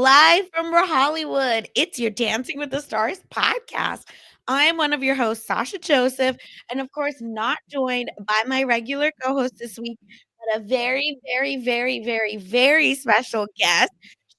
live from Hollywood. It's your Dancing with the Stars podcast. I'm one of your hosts, Sasha Joseph, and of course, not joined by my regular co host this week, but a very, very, very, very, very special guest.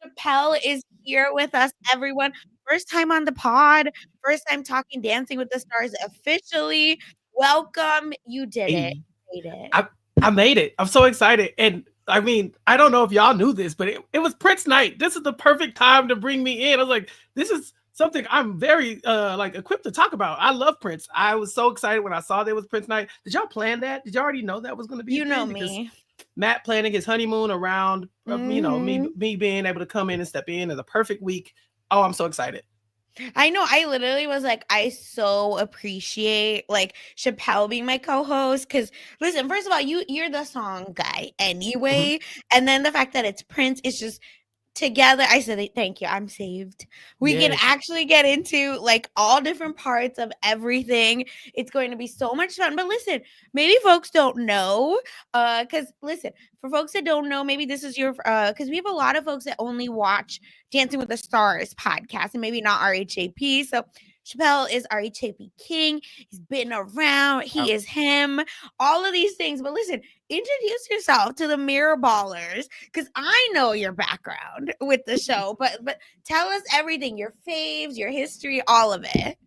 Chappell is here with us, everyone. First time on the pod, first time talking Dancing with the Stars officially. Welcome. You did it. Hey, You made it. I I made it. I'm so excited. And I mean, I don't know if y'all knew this, but it was Prince night. This is the perfect time to bring me in. I was like, this is something I'm very like equipped to talk about. I love Prince. I was so excited when I saw there was Prince night. Did y'all plan that? Did y'all already know that was going to be a You know thing? Because me. Matt planning his honeymoon around me Mhm. me being able to come in and step in is a perfect week. Oh, I'm so excited. I know. I literally was like, I so appreciate like Chappelle being my co-host. Cause listen, first of all, you're the song guy Mhm. anyway. And then the fact that it's Prince, it's just together. I said, thank you. I'm saved. We can Yes. actually get into like all different parts of everything. It's going to be so much fun. But listen, maybe folks don't know. Because listen, for folks that don't know, maybe this is your because we have a lot of folks that only watch Dancing with the Stars podcast and maybe not RHAP. So Chappelle is RHAP King. He's been around. He is him. All of these things. But listen, introduce yourself to the Mirror Ballers because I know your background with the show. But tell us everything, your faves, your history, all of it.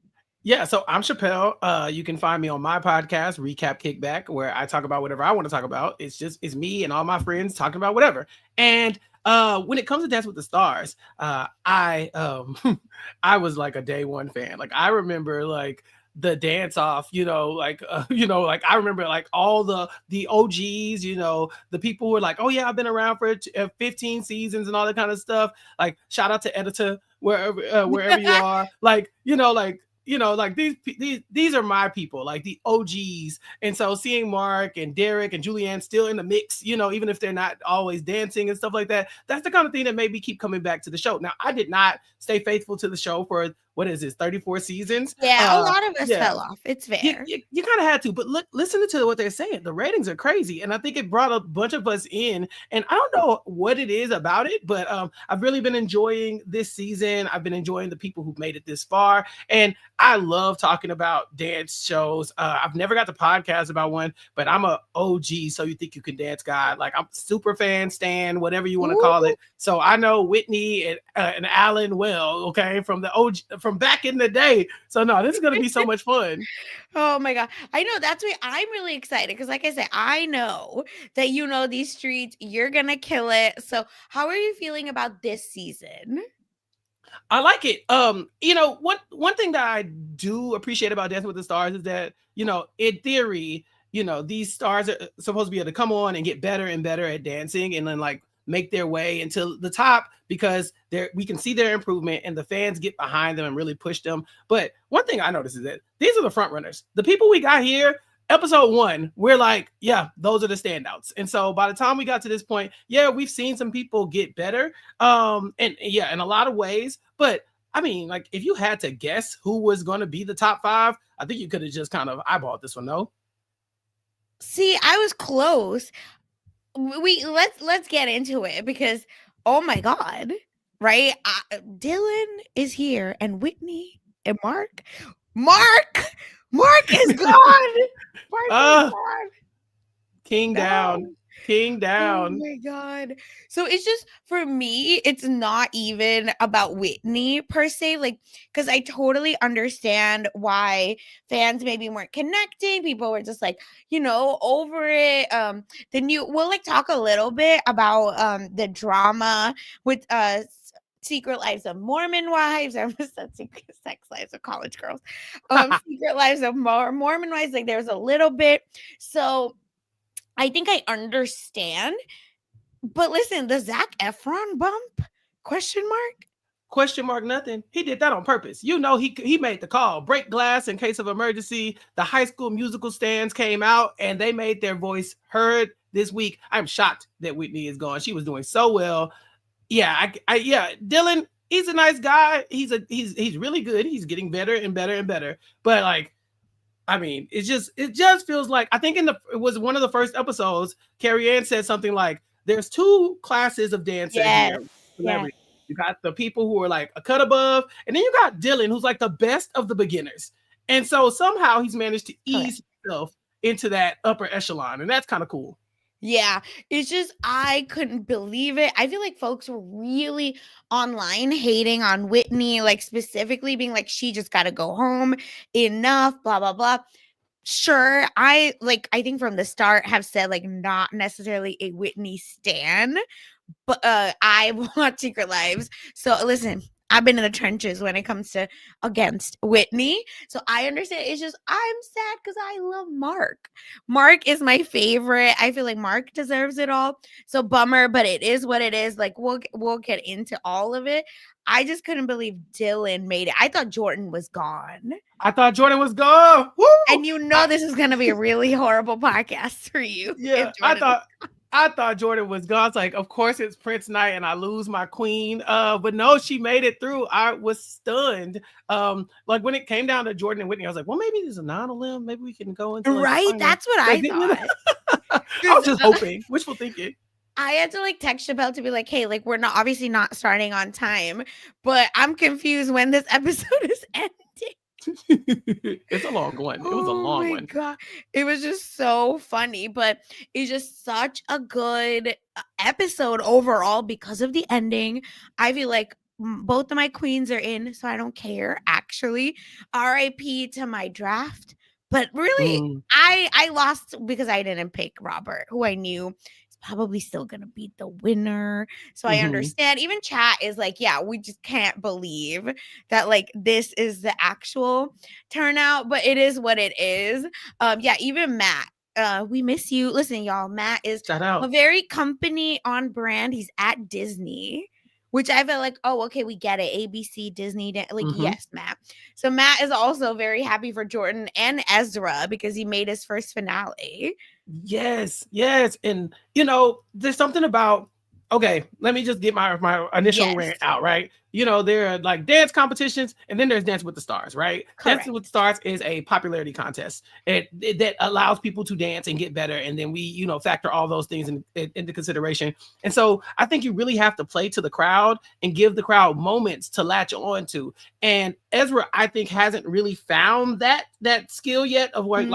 Yeah, so I'm Chappelle. You can find me on my podcast, Recap Kickback, where I talk about whatever I want to talk about. It's me and all my friends talking about whatever. And when it comes to Dance with the Stars, I I was like a day one fan. Like I remember like the dance off, like I remember like all the OGs, the people who were like, oh yeah, I've been around for 15 seasons and all that kind of stuff. Like shout out to editor wherever you are, like these are my people, like the OGs. And so seeing Mark and Derek and Julianne still in the mix, even if they're not always dancing and stuff like that, that's the kind of thing that made me keep coming back to the show. Now, I did not stay faithful to the show for what is this, 34 seasons? Yeah, a lot of us Yeah, fell off. It's you, fair. you, you kind of had to, but look, listen to what they're saying. The ratings are crazy, and I think it brought a bunch of us in. And I don't know what it is about it, but I've really been enjoying this season. I've been enjoying the people who've made it this far, and I love talking about dance shows. I've never got the podcast about one, but I'm a OG. So you think you can dance guy? Like I'm super fan, stan, whatever you want to call Ooh. it. So I know Whitney and Alan well, okay, from the OG from back in the day. So no, this is gonna be so much fun. Oh my god. I know that's why I'm really excited because like I said, I know that you know these streets, you're gonna kill it. So how are you feeling about this season? I like it. One thing that I do appreciate about Dancing with the Stars is that, in theory, these stars are supposed to be able to come on and get better and better at dancing and then like make their way into the top because we can see their improvement and the fans get behind them and really push them. But one thing I noticed is that these are the front runners. The people we got here, episode one, we're like, yeah, those are the standouts. And so by the time we got to this point, yeah, we've seen some people get better. And yeah, in a lot of ways. But I mean, like if you had to guess who was going to be the top five, I think you could have just kind of eyeballed this one, no? See, I was close. We let's get into it because oh my god, right? Dylan is here and Whitney and Mark Mark is gone. Mark is uh gone. King down. No. King Oh down. my god. So it's just for me, it's not even about Whitney per se, like because I totally understand why fans maybe weren't connecting. People were just like, over it. Then we'll like talk a little bit about the drama with Secret Lives of Mormon Wives. I almost said Secret Sex Lives of College Girls. Secret Lives of Mormon Wives. Like there's a little bit. So I think I understand. But listen, the Zac Efron bump? Question mark? Question mark nothing. He did that on purpose. He made the call. Break glass in case of emergency. The High School Musical stands came out and they made their voice heard this week. I'm shocked that Whitney is gone. She was doing so well. Yeah, Dylan, he's a nice guy. He's really good. He's getting better and better and better. But like, I mean, it just feels like I think it was one of the first episodes. Carrie Ann said something like, "There's two classes of dancer Yes. here, Yes. celebrity. You got the people who are like a cut above, and then you got Dylan, who's like the best of the beginners. And so somehow he's managed to Correct. ease himself into that upper echelon, and that's kind of cool. Yeah, it's just I couldn't believe it. I feel like folks were really online hating on Whitney, like specifically being like, she just got to go home, enough, blah, blah, blah. Sure, I think from the start have said like not necessarily a Whitney stan, but I watch Secret Lives. So listen, I've been in the trenches when it comes to against Whitney. So I understand. It's just I'm sad because I love Mark. Mark is my favorite. I feel like Mark deserves it all. So bummer, but it is what it is. Like we'll get into all of it. I just couldn't believe Dylan made it. I thought Jordan was gone. I thought Jordan was gone. Woo! And this is gonna be a really horrible podcast for you. Yeah, I thought Jordan was gone. It's like, of course it's Prince night and I lose my queen. But no, she made it through. I was stunned. Like when it came down to Jordan and Whitney, I was like, well, maybe there's a non-limb. Maybe we can go into like, right. That's what I thought. I was just hoping, wishful thinking. I had to like text Chappell to be like, hey, like we're not obviously not starting on time, but I'm confused when this episode is ending. It's a long one. It was a long one. God. It was just so funny, but it's just such a good episode overall because of the ending. I feel like both of my queens are in, so I don't care. Actually, RIP to my draft. But really, I lost because I didn't pick Robert, who I knew is probably still gonna be the winner. So I understand. Even chat is like, yeah, we just can't believe that like this is the actual turnout, but it is what it is. Yeah, even Matt. We miss you. Listen, y'all, Matt is a very company on brand. He's at Disney. Which I felt like, oh, okay, we get it. ABC, Disney, like, yes, Matt. So Matt is also very happy for Jordan and Ezra because he made his first finale. Yes. And, there's something about, okay, let me just get my initial rant out, right? There are like dance competitions and then there's Dance with the Stars, right? Correct. Dancing with the Stars is a popularity contest that allows people to dance and get better. And then we, factor all those things into consideration. And so I think you really have to play to the crowd and give the crowd moments to latch on to. And Ezra, I think, hasn't really found that skill yet of what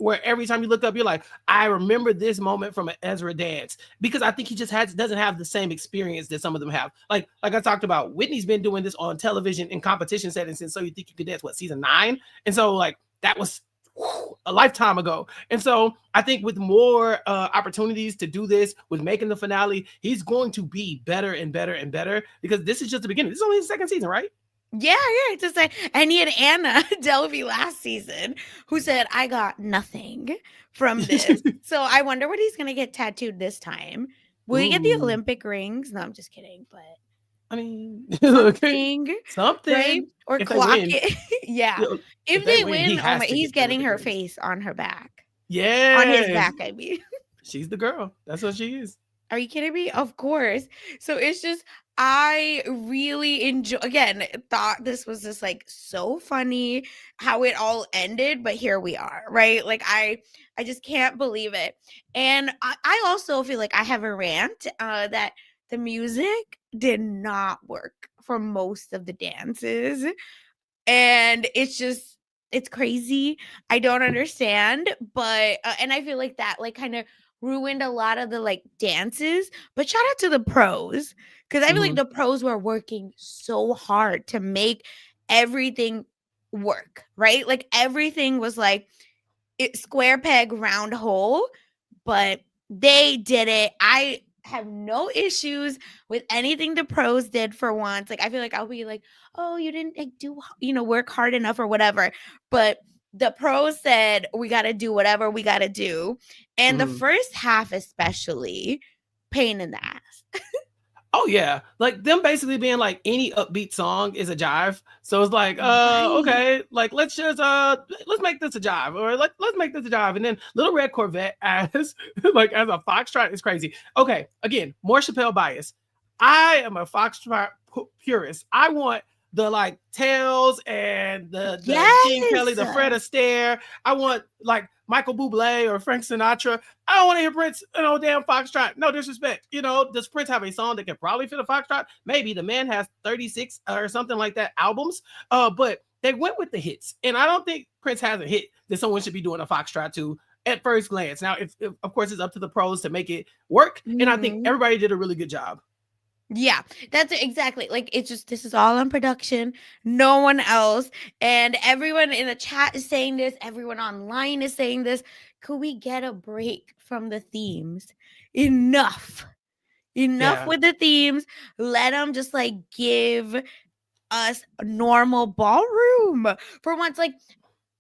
where every time you look up, you're like, I remember this moment from an Ezra dance, because I think he just doesn't have the same experience that some of them have. Like I talked about, Whitney's been doing this on television in competition settings since So You Think You Could Dance, season 9? And so like that was a lifetime ago. And so I think with more opportunities to do this, with making the finale, he's going to be better and better and better, because this is just the beginning. This is only the second season, right? Yeah, just like, and he had Anna Delvey last season who said, I got nothing from this. So I wonder what he's gonna get tattooed this time. Will he get the Olympic rings? No, I'm just kidding, but I mean, something, right? Or clock it. Yeah. If they win, he's getting her face on her back. Yeah. On his back, I mean. She's the girl. That's what she is. Are you kidding me? Of course. So it's just, I really thought this was just like so funny how it all ended, but here we are, right? Like I just can't believe it. And I also feel like I have a rant that the music did not work for most of the dances. And it's crazy. I don't understand, but and I feel like that like kind of ruined a lot of the like dances. But shout out to the pros, because I feel like the pros were working so hard to make everything work, right? Like everything was like square peg round hole, but they did it. I have no issues with anything the pros did for once. Like I feel like I'll be like, oh, you didn't like do work hard enough or whatever, but the pros said we got to do whatever we got to do. And the first half especially, pain in the ass. Oh yeah, like them basically being like any upbeat song is a jive. So it's like, okay, like let's just let's make this a jive, or let's make this a jive. And then Little Red Corvette as like as a foxtrot is crazy. Okay, again, more Chappell bias. I am a foxtrot purist. I want the like tails and the Gene Kelly, the Fred Astaire. I want like Michael Bublé or Frank Sinatra. I don't want to hear Prince, damn foxtrot. No disrespect. Does Prince have a song that can probably fit a foxtrot? Maybe. The man has 36 or something like that albums. But they went with the hits, and I don't think Prince has a hit that someone should be doing a foxtrot to at first glance. Now, if of course it's up to the pros to make it work, and I think everybody did a really good job. Yeah, that's exactly, like, it's just, this is all on production, no one else, and everyone in the chat is saying this, everyone online is saying this. Could we get a break from the themes? Enough with the themes. Let them just, like, give us a normal ballroom for once. Like,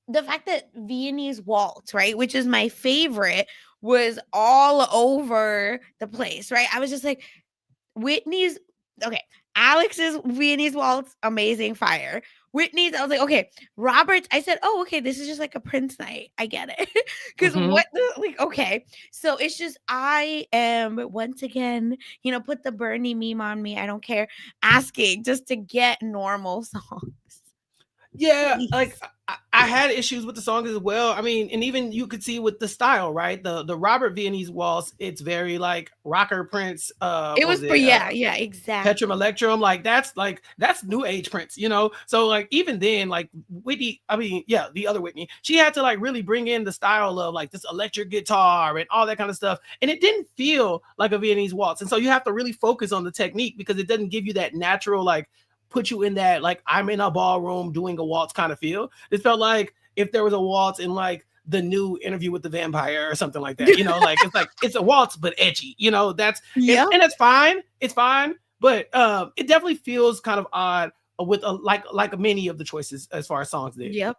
the fact that Viennese Waltz, right, which is my favorite, was all over the place, right? I was just like, Whitney's, okay, Alex's Viennese Waltz, amazing, fire. Whitney's, I was like, okay. Robert's, I said, oh, okay, this is just like a Prince night. I get it. Because what the, like, okay. So it's just, I am, once again, put the Bernie meme on me. I don't care. Asking just to get normal songs. Yeah, please. Like I had issues with the song as well. I mean, and even you could see with the style, right? The Robert Viennese Waltz, it's very like rocker Prince. It was exactly. Petrum Electrum, like that's new age Prince, So like even then, like Whitney, the other Whitney, she had to like really bring in the style of like this electric guitar and all that kind of stuff, and it didn't feel like a Viennese Waltz. And so you have to really focus on the technique because it doesn't give you that natural like put you in that like I'm in a ballroom doing a waltz kind of feel. It felt like if there was a waltz in like the new Interview with the Vampire or something like that, like it's a waltz but edgy, that's and it's fine. It's fine, but it definitely feels kind of odd with like many of the choices as far as songs did. Yep.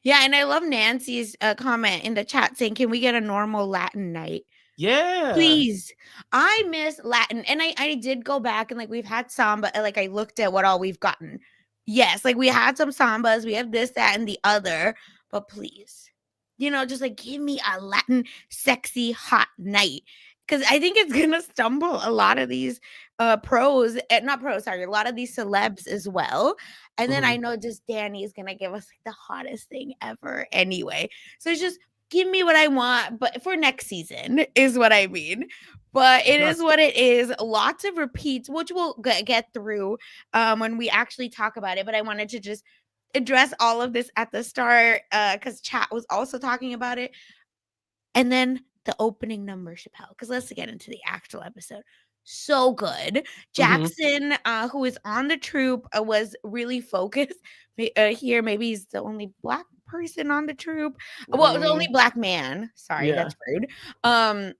Yeah, and I love Nancy's comment in the chat saying, "Can we get a normal Latin night?" Yeah, please. I miss Latin, and I did go back and like we've had samba, like I looked at what all we've gotten. Yes, like we had some sambas, we have this, that, and the other, but please, just like give me a Latin sexy hot night, because I think it's gonna stumble a lot of these not pros, sorry, a lot of these celebs as well. And then I know just Danny is gonna give us like the hottest thing ever anyway. So it's just give me what I want, but for next season is what I mean. But it is what it is. Lots of repeats, which we'll get through when we actually talk about it. But I wanted to just address all of this at the start because chat was also talking about it. And then the opening number, Chappell, because let's get into the actual episode. So good. Jackson, who is on the troupe, was really focused here. Maybe he's the only Black person on the troupe. Well, the only Black man. Sorry, that's rude.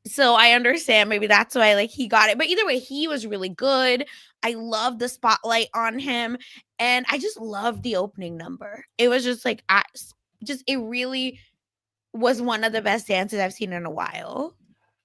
So I understand maybe that's why like he got it. But either way, he was really good. I love the spotlight on him. And I just love the opening number. It was just like it really was one of the best dances I've seen in a while.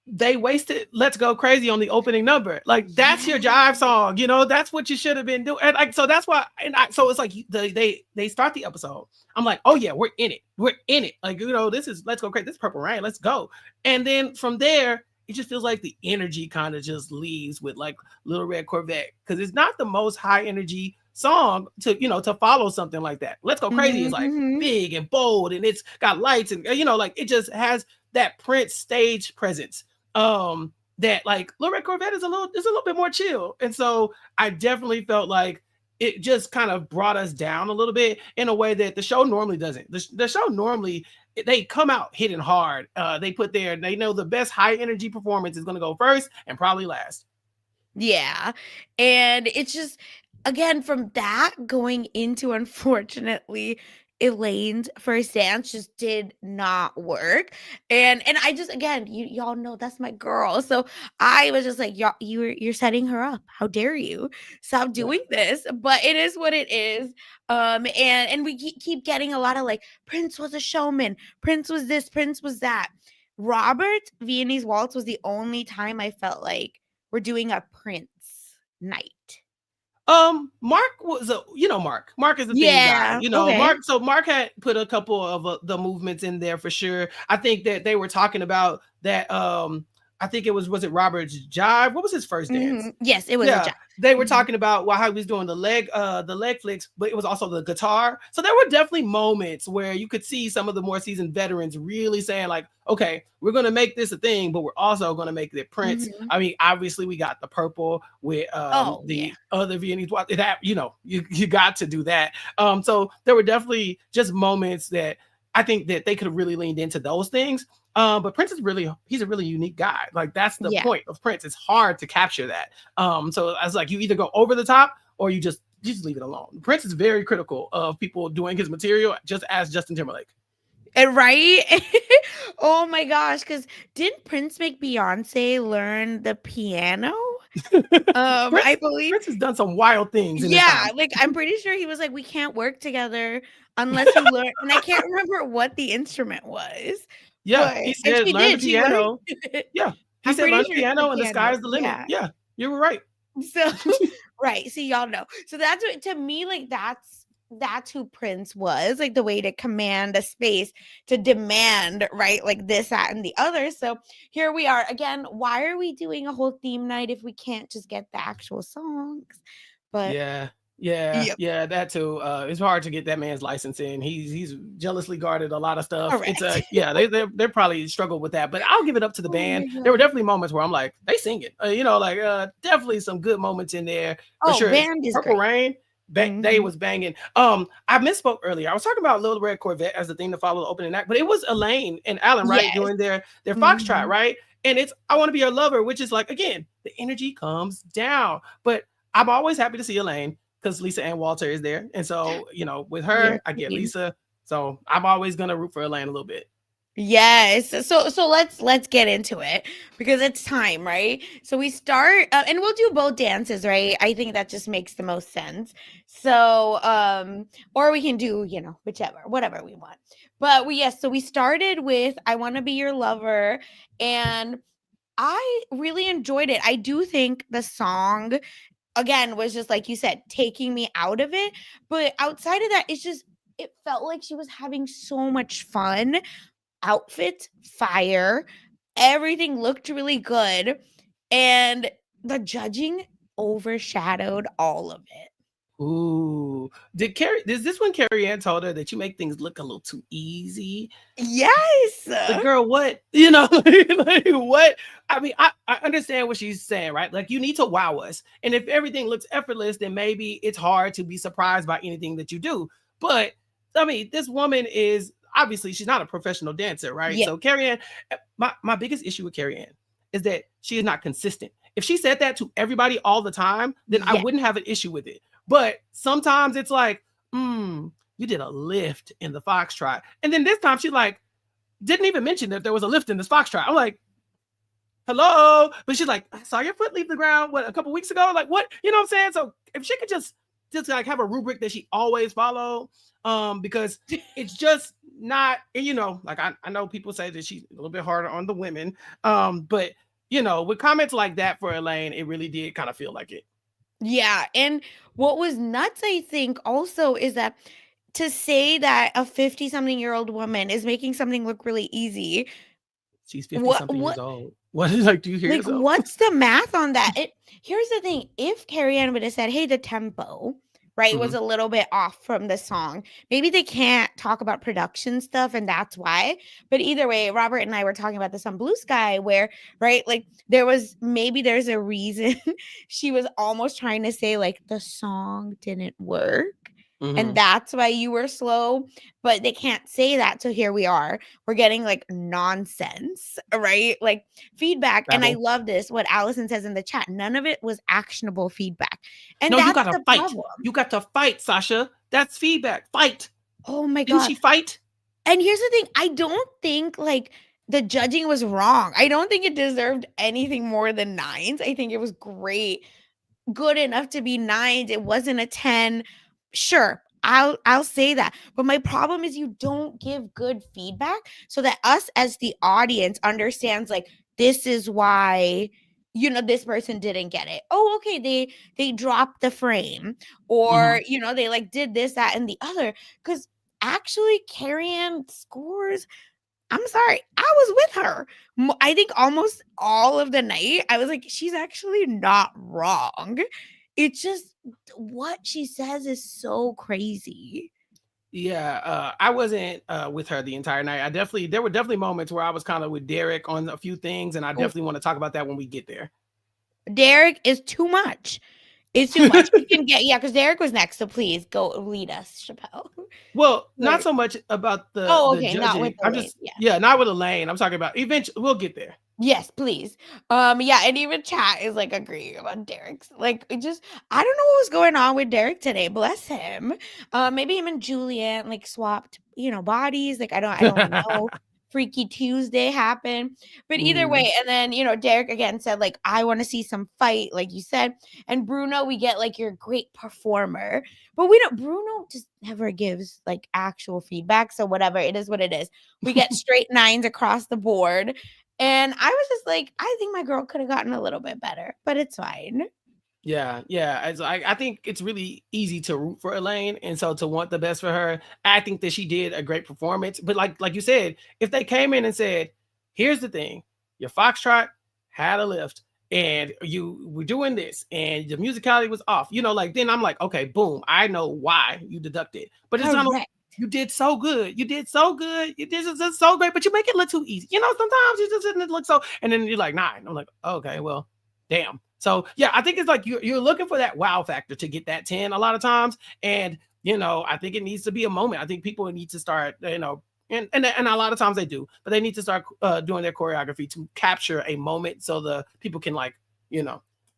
They wasted Let's Go Crazy on the opening number. Like that's your jive song, that's what you should have been doing. And like so that's why, so it's like they start the episode. I'm like, oh yeah, we're in it. Like, this is Let's Go Crazy, this is Purple Rain, let's go. And then from there, it just feels like the energy kind of just leaves with like Little Red Corvette, because it's not the most high energy song to follow something like that. Let's Go Crazy is like big and bold, and it's got lights, and like it just has that Prince stage presence. That like Little Red Corvette is a little bit more chill. And so I definitely felt like it just kind of brought us down a little bit in a way that the show normally doesn't. The show normally, they come out hitting hard. They know the best high energy performance is going to go first and probably last. Yeah. And it's just, again, from that going into, unfortunately, Elaine's first dance just did not work. And I just, again, y'all know that's my girl. So I was just like, y'all, you're setting her up. How dare you stop doing this? But it is what it is. And we keep getting a lot of like, Prince was a showman. Prince was this, Prince was that. Robert Viennese Waltz was the only time I felt like we're doing a Prince night. Mark was Mark is the theme guy, okay. Mark had put a couple of the movements in there for sure. I think that they were talking about that. I I think it was it Robert's Jive? What was his first dance? Yes, it was a Yeah, job. they were talking about how he was doing the leg flicks, but it was also the guitar. So there were definitely moments where you could see some of the more seasoned veterans really saying like, okay, we're going to make this a thing, but we're also going to make it Prince. I mean, obviously we got the purple with the other Viennese that, you know, you got to do that. So there were definitely just moments that I think that they could have really leaned into those things. But Prince is he's a really unique guy. Like that's the point of Prince. It's hard to capture that. So I was like, you either go over the top or you just leave it alone. Prince is very critical of people doing his material, just as Justin Timberlake. Right? Oh my gosh, because didn't Prince make Beyonce learn the piano? I believe. Prince has done some wild things in his Yeah, time. like I'm pretty sure he was like, we can't work together unless you learn. And I can't remember what the instrument was. Yeah, But he and said she learn the did. She learned. piano. Yeah, he I'm said pretty learn the sure it's the piano and the sky piano. is the limit. Yeah. Yeah, you were right. So right. See, y'all know. So that's what to me, like that's who Prince was, like the way to command a space, to demand, right? Like this, that, and the other. So here we are again. Why are we doing a whole theme night if we can't just get the actual songs? But yeah, yep. that too. It's hard to get that man's license in. He's jealously guarded a lot of stuff. Correct. It's they probably struggled with that, but I'll give it up to the band. my There were God. definitely moments where I'm like, they sing it. You know, like definitely some good moments in there for Oh, sure. band is Purple great. Rain. They was banging. I misspoke earlier. I was talking about Little Red Corvette as the thing to follow the opening act, but it was Elaine and Alan, right, Yes. doing their foxtrot, right? And it's I Want to Be Your Lover, which is like again the energy comes down. But I'm always happy to see Elaine because Lisa Ann Walter is there, and so you know with her I get Lisa. So I'm always gonna root for Elaine a little bit. Yes. So let's get into it because it's time, right? So we start and we'll do both dances, right? I think that just makes the most sense. So or we can do, you know, whatever we want. But so we started with I Want to Be Your Lover, and I really enjoyed it. I do think the song again was just like you said, taking me out of it, but outside of that it felt like she was having so much fun. Outfit fire, everything looked really good, and the judging overshadowed all of it. Ooh, is this when Carrie Ann told her that you make things look a little too easy? Yes. Like, girl, what? You know, like what? I mean, I understand what she's saying, right? Like, you need to wow us. And if everything looks effortless, then maybe it's hard to be surprised by anything that you do. But I mean, this woman is obviously she's not a professional dancer, right? Yeah. So Carrie Ann, my biggest issue with Carrie Ann is that she is not consistent. If she said that to everybody all the time, then I wouldn't have an issue with it. But sometimes it's like, you did a lift in the foxtrot. And then this time she's like, didn't even mention that there was a lift in this foxtrot. I'm like, hello. But she's like, I saw your foot leave the ground, what, a couple weeks ago? Like, what? You know what I'm saying? So if she could just like have a rubric that she always follow, because it's just not, you know, like I know people say that she's a little bit harder on the women. But you know, with comments like that for Elaine, it really did kind of feel like it. Yeah. And what was nuts, I think, also is that to say that a 50-something-year-old woman is making something look really easy. She's 50-something years old. What is like, do you hear like yourself? what's the math on that? Here's the thing. If Carrie Ann would have said, hey, the tempo, right, was a little bit off from the song, maybe they can't talk about production stuff and that's why. But either way, Robert and I were talking about this on Blue Sky where, right, like there's a reason she was almost trying to say like the song didn't work. And that's why you were slow, but they can't say that. So here we are. We're getting like nonsense, right? Like feedback. Babble. And I love this. What Allison says in the chat. None of it was actionable feedback. And no, that's you gotta the fight. problem. You got to fight, Sasha. That's feedback. Fight. Oh my God. Didn't she fight? And here's the thing. I don't think like the judging was wrong. I don't think it deserved anything more than 9s. I think it was great. Good enough to be 9s. It wasn't a 10. Sure, I'll say that. But my problem is you don't give good feedback so that us as the audience understands like this is why, you know, this person didn't get it. Oh, okay, they dropped the frame or you know, they like did this, that, and the other. Because actually Carrie Ann scores I'm sorry, I was with her. I think almost all of the night. I was like, she's actually not wrong. It's just what she says is so crazy. Yeah, I wasn't with her the entire night. There were definitely moments where I was kind of with Derek on a few things, and I Oh, definitely want to talk about that when we get there. Derek is too much. It's too much. We can get, yeah, because Derek was next, so please go lead us, Chappelle. Well, not Where? so much about Oh, the okay, not with judging. the I'm lane. just Yeah. yeah, not with Elaine. I'm talking about eventually. We'll get there. Yes, please. Yeah, and even chat is like agreeing about Derek's. Like, it just I don't know what was going on with Derek today. Bless him. Maybe him and Juliet like swapped, bodies. Like, I don't know. Freaky Tuesday happened. But either Mm. way, and then Derek again said, like, I want to see some fight, like you said. And Bruno, we get like you're a great performer. But we don't Bruno just never gives like actual feedback. So whatever, it is what it is. We get straight nines across the board. And I was just like, I think my girl could have gotten a little bit better, but it's fine. Yeah, yeah. I think it's really easy to root for Elaine, and so to want the best for her, I think that she did a great performance. But like you said, if they came in and said, "Here's the thing, your foxtrot had a lift, and you were doing this, and the musicality was off," like then I'm like, okay, boom, I know why you deducted. But it's not. Correct. You did so good. You did so good. You did just so great, but you make it look too easy. Sometimes you just didn't look so, and then you're like 9. I'm like, okay, well, damn. So yeah, I think it's like you're looking for that wow factor to get that 10 a lot of times. And I think it needs to be a moment. I think people need to start, and a lot of times they do, but they need to start doing their choreography to capture a moment so the people can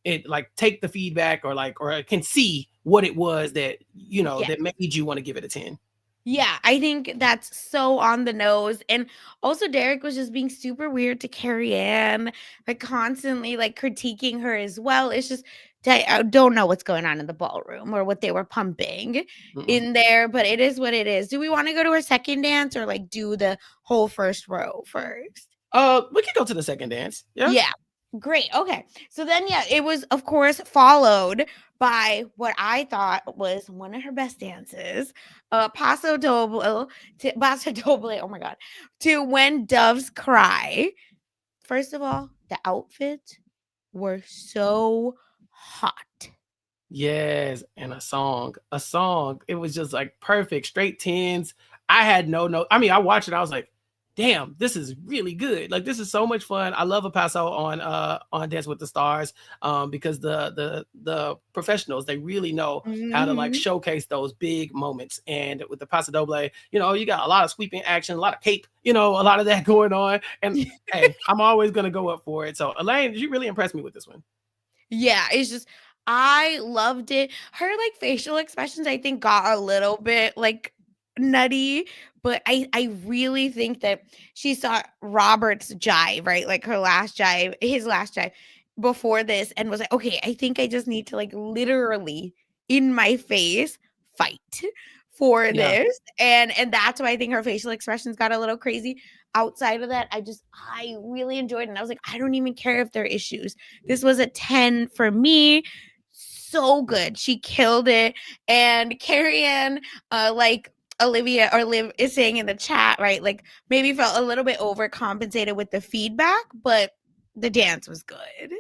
it like take the feedback or can see what it was that Yeah. that made you want to give it a 10. Yeah, I think that's so on the nose. And also Derek was just being super weird to Carrie Ann, like constantly like critiquing her as well. It's just I don't know what's going on in the ballroom or what they were pumping Mm-mm. in there, but it is what it is. Do we want to go to her second dance or like do the whole first row first? We can go to the second dance. Yeah. Yeah. Great. Okay. So then, yeah, it was, of course, followed by what I thought was one of her best dances, Paso Doble, oh my God, to When Doves Cry. First of all, the outfits were so hot. Yes, and a song. It was just like perfect, straight tens. I had no. I mean, I watched it. I was like, "Damn, this is really good. Like, this is so much fun." I love a paso on Dance with the Stars, because the professionals they really know how to like Mhm. showcase those big moments. And with the paso doble, you got a lot of sweeping action, a lot of cape, a lot of that going on. And hey, I'm always gonna go up for it. So Elaine, you really impressed me with this one. Yeah, it's just I loved it. Her like facial expressions I think got a little bit like nutty, but I really think that she saw Robert's jive, right? Like her last jive, his last jive before this and was like, "Okay, I think I just need to like literally in my face fight for Yeah. this." And that's why I think her facial expressions got a little crazy. Outside of that, I really enjoyed it. And I was like, I don't even care if there are issues. This was a 10 for me. So good. She killed it. And Carrie Ann, like Olivia or Liv is saying in the chat, right? Like maybe felt a little bit overcompensated with the feedback, but the dance was good.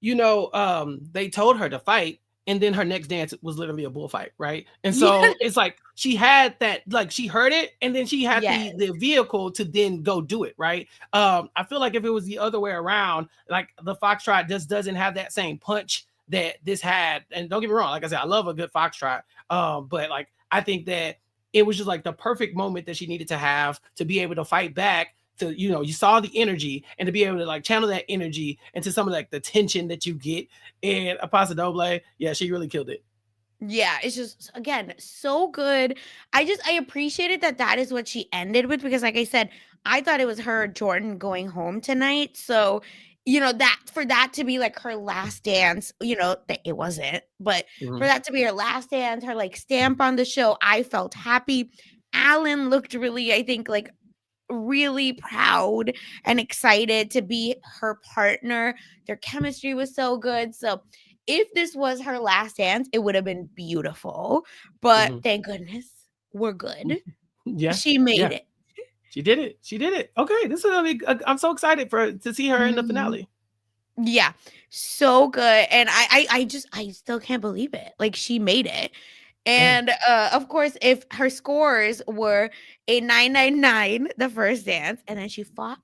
They told her to fight, and then her next dance was literally a bullfight, right? And Yeah. so it's like she had that, like she heard it, and then she had Yes. the vehicle to then go do it, right? I feel like if it was the other way around, like the foxtrot just doesn't have that same punch that this had. And don't get me wrong, like I said, I love a good foxtrot, but like I think that it was just like the perfect moment that she needed to have to be able to fight back to you saw the energy and to be able to like channel that energy into some of like the tension that you get in a Paso Doble. Yeah, she really killed it. Yeah, it's just again so good. I appreciated that that is what she ended with because like I said, I thought it was her Jordan going home tonight. So, that for that to be like her last dance, that it wasn't, but for Mhm. that to be her last dance, her like stamp on the show, I felt happy. Alan looked really, I think, like really proud and excited to be her partner. Their chemistry was so good. So, if this was her last dance, it would have been beautiful. But Mhm. thank goodness we're good. Yeah, She made yeah. it. She did it. She did it. Okay, this is gonna be. I'm so excited to see her in the Mhm. finale. Yeah, so good, and I still can't believe it, like, she made it, Yeah. and, of course, if her scores were a 999 the first dance, and then she fought,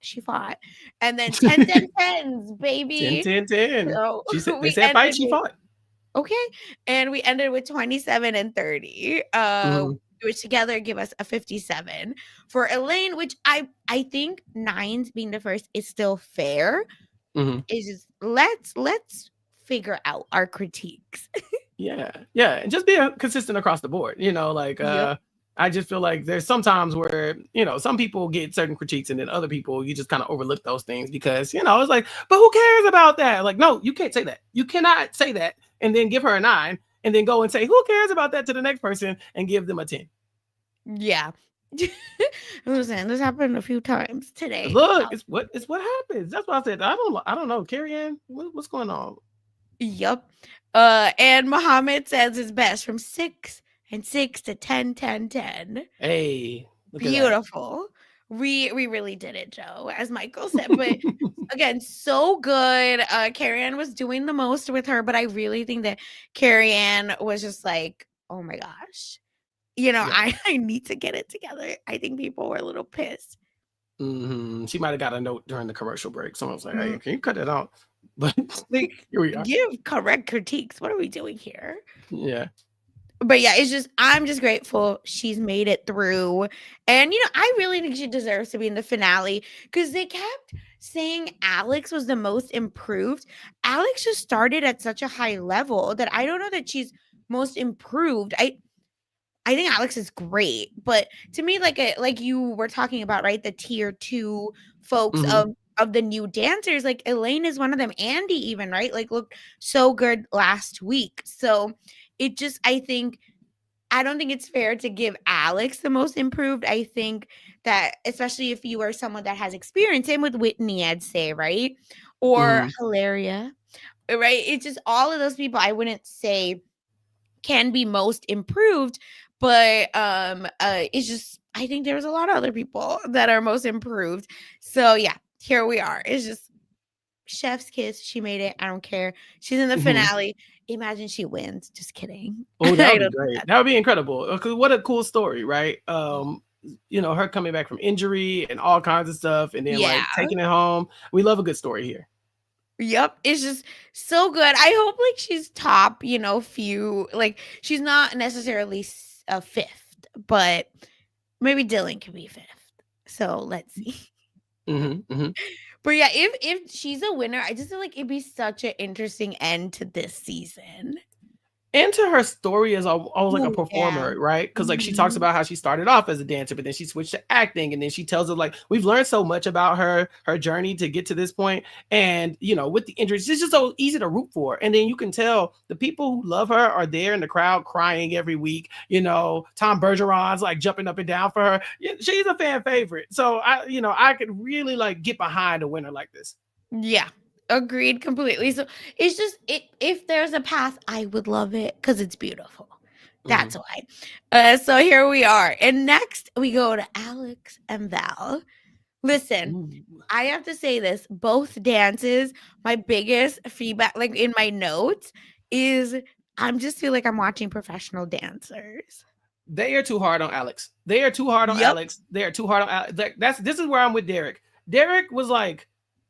and then 10, 10, 10s, 10, baby, 10, 10. so She said they we said fight. ended She with fought. okay, and we ended with 27 and 30, Mhm. which together give us a 57 for Elaine, which I think 9s being the first is still fair, Mhm. it's just let's figure out our critiques. Yeah, yeah, and just be consistent across the board. Like Yep. I just feel like there's sometimes where some people get certain critiques, and then other people you just kind of overlook those things because it's like, but who cares about that? Like, no, you can't say that. You cannot say that and then give her a 9, and then go and say who cares about that to the next person and give them a 10. Yeah. Listen, this happened a few times today. Look, it's what happens. That's what I said. I don't know. Carrie Ann, what's going on? Yep. And Muhammad says his best from 6 and 6 to 10, 10, 10. Hey, look at that. Beautiful. We really did it, Joe, as Michael said. But again, so good. Carrie Ann was doing the most with her, but I really think that Carrie Ann was just like, oh my gosh. Yeah. I need to get it together. I think people were a little pissed. She might have got a note during the commercial break. Someone was like, "Hey, Mm, can you cut it out?" But like, here we are. give correct critiques. What are we doing here? Yeah. But yeah, it's just I'm just grateful she's made it through. And I really think she deserves to be in the finale because they kept saying Alex was the most improved. Alex just started at such a high level that I don't know that she's most improved. I think Alex is great, but to me, like you were talking about, right? The tier 2 folks hmm of the new dancers, like Elaine is one of them. Andy even, right? Like looked so good last week. So it just I don't think it's fair to give Alex the most improved. I think that especially if you are someone that has experience, same with Whitney, I'd say, right? Or hmm Hilaria, right? It's just all of those people I wouldn't say can be most improved, but it's just I think there's a lot of other people that are most improved. So yeah, here we are. It's just chef's kiss. She made it. I don't care. She's in the hmm finale. Imagine she wins. Just kidding. Oh, that I would be don't think great. that. That would be incredible. Because what a cool story, right? Her coming back from injury and all kinds of stuff, and then Yeah. like taking it home. We love a good story here. Yep. It's just so good. I hope like she's top, few like she's not necessarily a fifth, but maybe Dylan can be fifth. So let's see. Hmm But yeah, if she's a winner, I just feel like it'd be such an interesting end to this season. And to her story as almost like a Oh, yeah. performer, right? Because like she talks Mhm. about how she started off as a dancer, but then she switched to acting, and then she tells us like we've learned so much about her journey to get to this point. And with the injuries, it's just so easy to root for. And then you can tell the people who love her are there in the crowd crying every week. Tom Bergeron's like jumping up and down for her. Yeah, she's a fan favorite. So I could really like get behind a winner like this. Yeah. Agreed completely. So it's just if there's a path, I would love it because it's beautiful. That's Mhm. why. So here we are. And next we go to Alex and Val. Listen, Ooh. I have to say this, both dances, my biggest feedback, like in my notes, is I'm just feel like I'm watching professional dancers. They are too hard on Alex. They are too hard on Yep. Alex. They are too hard on Alex. This is where I'm with Derek. Derek was like,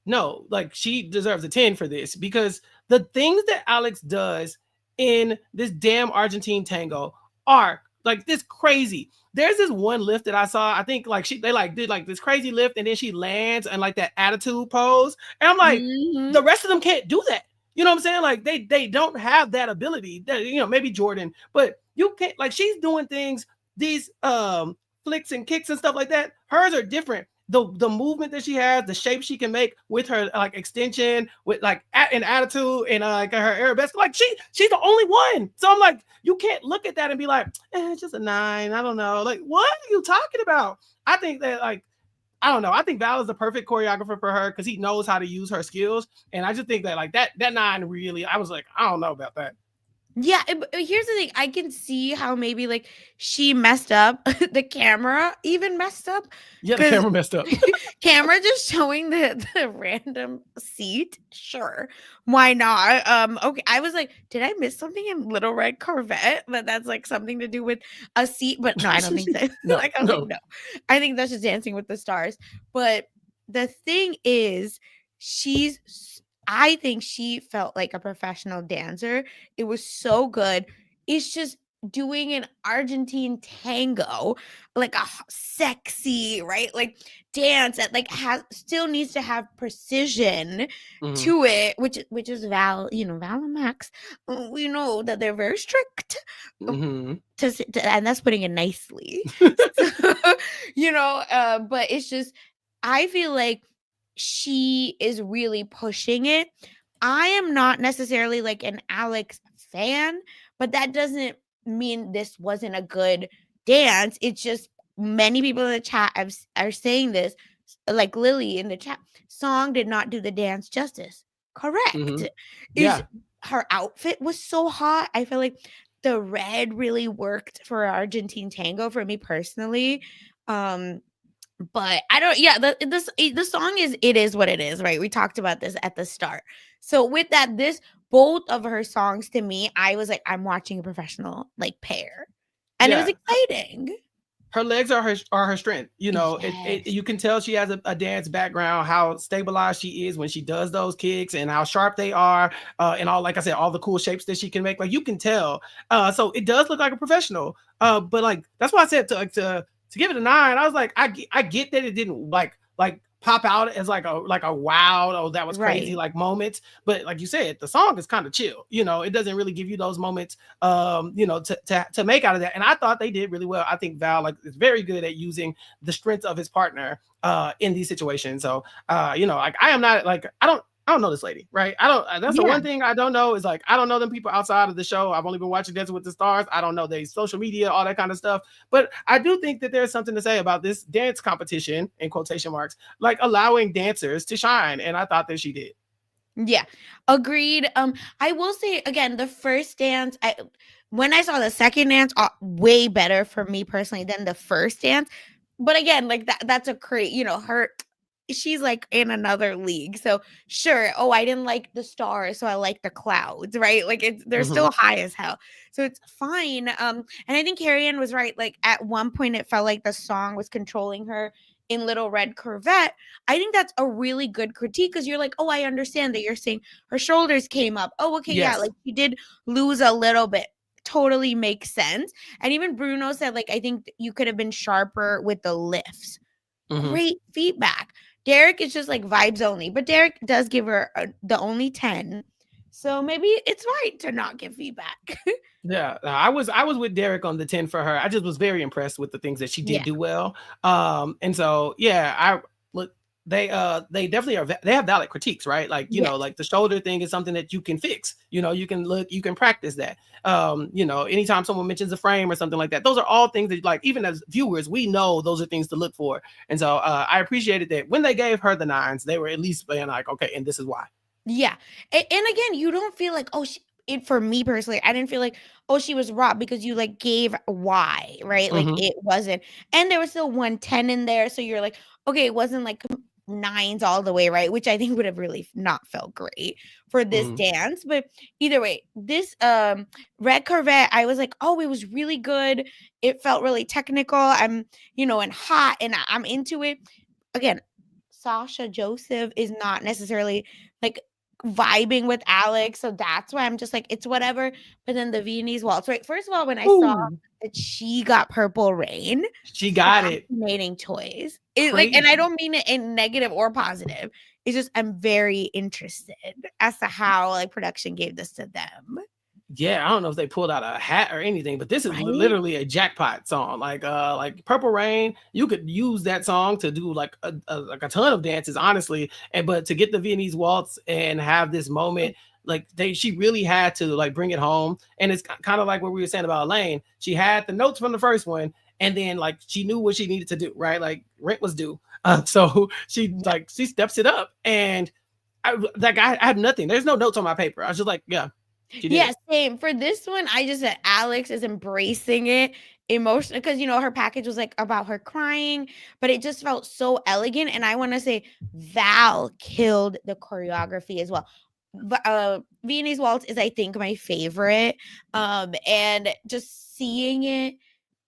no, like she deserves a 10 for this because the things that Alex does in this damn Argentine tango are like this crazy. There's this one lift that I saw. I think like they like did like this crazy lift and then she lands and like that attitude pose. And I'm like, Mhm. the rest of them can't do that. You know what I'm saying? Like they don't have that ability. Maybe Jordan, but you can't like she's doing things, these flicks and kicks and stuff like that. Hers are different. The movement that she has, the shape she can make with her like extension, with like an attitude and like her arabesque, like she's the only one. So I'm like, you can't look at that and be like, it's just a 9. I don't know. Like, what are you talking about? I think that like I don't know. I think Val is the perfect choreographer for her because he knows how to use her skills. And I just think that like that 9 really, I was like, I don't know about that. Yeah, but here's the thing. I can see how maybe like she messed up. The camera even messed up Yeah, the because camera messed up. camera just showing the random seat. Sure, why not? Okay. I was like, did I miss something in Little Red Corvette? That that's like something to do with a seat, but no, I don't think so. No, Like I was like, no. no, I think that's just Dancing with the Stars. But the thing is, I think she felt like a professional dancer. It was so good. It's just doing an Argentine tango, like a sexy, right? Like dance that like has still needs to have precision Mm-hmm. to it, which is Val and Max. We know that they're very strict. Mm-hmm. And that's putting it nicely. So, but it's just I feel like she is really pushing it. I am not necessarily like an Alex fan, but that doesn't mean this wasn't a good dance. It's just many people in the chat are saying this, like Lily in the chat. Song did not do the dance justice. Mm-hmm. Correct. Is Yeah. her outfit was so hot. I feel like the red really worked for Argentine tango for me personally. Um, but I don't yeah, the song is it is what it is, right? We talked about this at the start. So with that, this both of her songs to me, I was like, I'm watching a professional like pair. And it was Yeah. exciting. Her legs are her strength. You know, Yes. you can tell she has a dance background, how stabilized she is when she does those kicks, and how sharp they are, and all, like I said, all the cool shapes that she can make. Like you can tell. So it does look like a professional. But like that's why I said to give it a 9. I was like, I get that it didn't like pop out as like a wow, oh that was crazy Right. like moments. But like you said, the song is kind of chill. You know, it doesn't really give you those moments to make out of that. And I thought they did really well. I think Val like is very good at using the strength of his partner in these situations. So like I am not like I don't know this lady, right? I don't. That's the Yeah. one thing I don't know is like I don't know them people outside of the show. I've only been watching Dancing with the Stars. I don't know their social media, all that kind of stuff. But I do think that there's something to say about this dance competition in quotation marks, like allowing dancers to shine. And I thought that she did. Yeah, agreed. I will say again, the first dance, when I saw the second dance, way better for me personally than the first dance. But again, like that's a great, she's like in another league. So sure. Oh, I didn't like the stars, so I like the clouds, right? Like they're Mm-hmm. still high as hell. So it's fine. And I think Carrie Ann was right. Like at one point it felt like the song was controlling her in Little Red Corvette. I think that's a really good critique because you're like, oh, I understand that you're saying her shoulders came up. Oh, okay, yeah, Yes. like she did lose a little bit. Totally makes sense. And even Bruno said, like, I think you could have been sharper with the lifts. Mm-hmm. Great feedback. Derek is just like vibes only, but Derek does give her the only 10. So maybe it's right to not give feedback. Yeah, I was with Derek on the 10 for her. I just was very impressed with the things that she did Yeah. do well. And so yeah, I look they definitely are they have valid critiques, right? Like, Yeah. like the shoulder thing is something that you can fix. You can practice that. Anytime someone mentions a frame or something like that, those are all things that like even as viewers, we know those are things to look for. And so I appreciated that when they gave her the 9s, they were at least being like, okay, and this is why. Yeah. And again, you don't feel like, for me personally, I didn't feel like, oh, she was robbed because you like gave why, right? Like Mm-hmm. it wasn't. And there was still 110 in there. So you're like, okay, it wasn't like 9s all the way, right? Which I think would have really not felt great for this Mm-hmm. dance. But either way, this Red Corvette, I was like, oh, it was really good. It felt really technical. And hot and I'm into it. Again, Sasha Joseph is not necessarily like vibing with Alex. So that's why I'm just like, it's whatever. But then the Viennese waltz, right? First of all, when I saw Ooh, that she got Purple Rain, she got it. fascinating choice. And I Crazy. don't mean it in negative or positive. It's just I'm very interested as to how like production gave this to them. Yeah, I don't know if they pulled out a hat or anything, but this is Right? literally a jackpot song. Like Purple Rain, you could use that song to do like a ton of dances, honestly. And but to get the Viennese waltz and have this moment, like she really had to like bring it home. And it's kind of like what we were saying about Elaine. She had the notes from the first one, and then like she knew what she needed to do, right? Like rent was due. So she steps it up, and I had nothing. There's no notes on my paper. I was just like, yeah. She Yeah, did. same. For this one, I just said Alex is embracing it emotionally because her package was like about her crying, but it just felt so elegant. And I want to say Val killed the choreography as well. But Viennese Waltz is, I think, my favorite. And just seeing it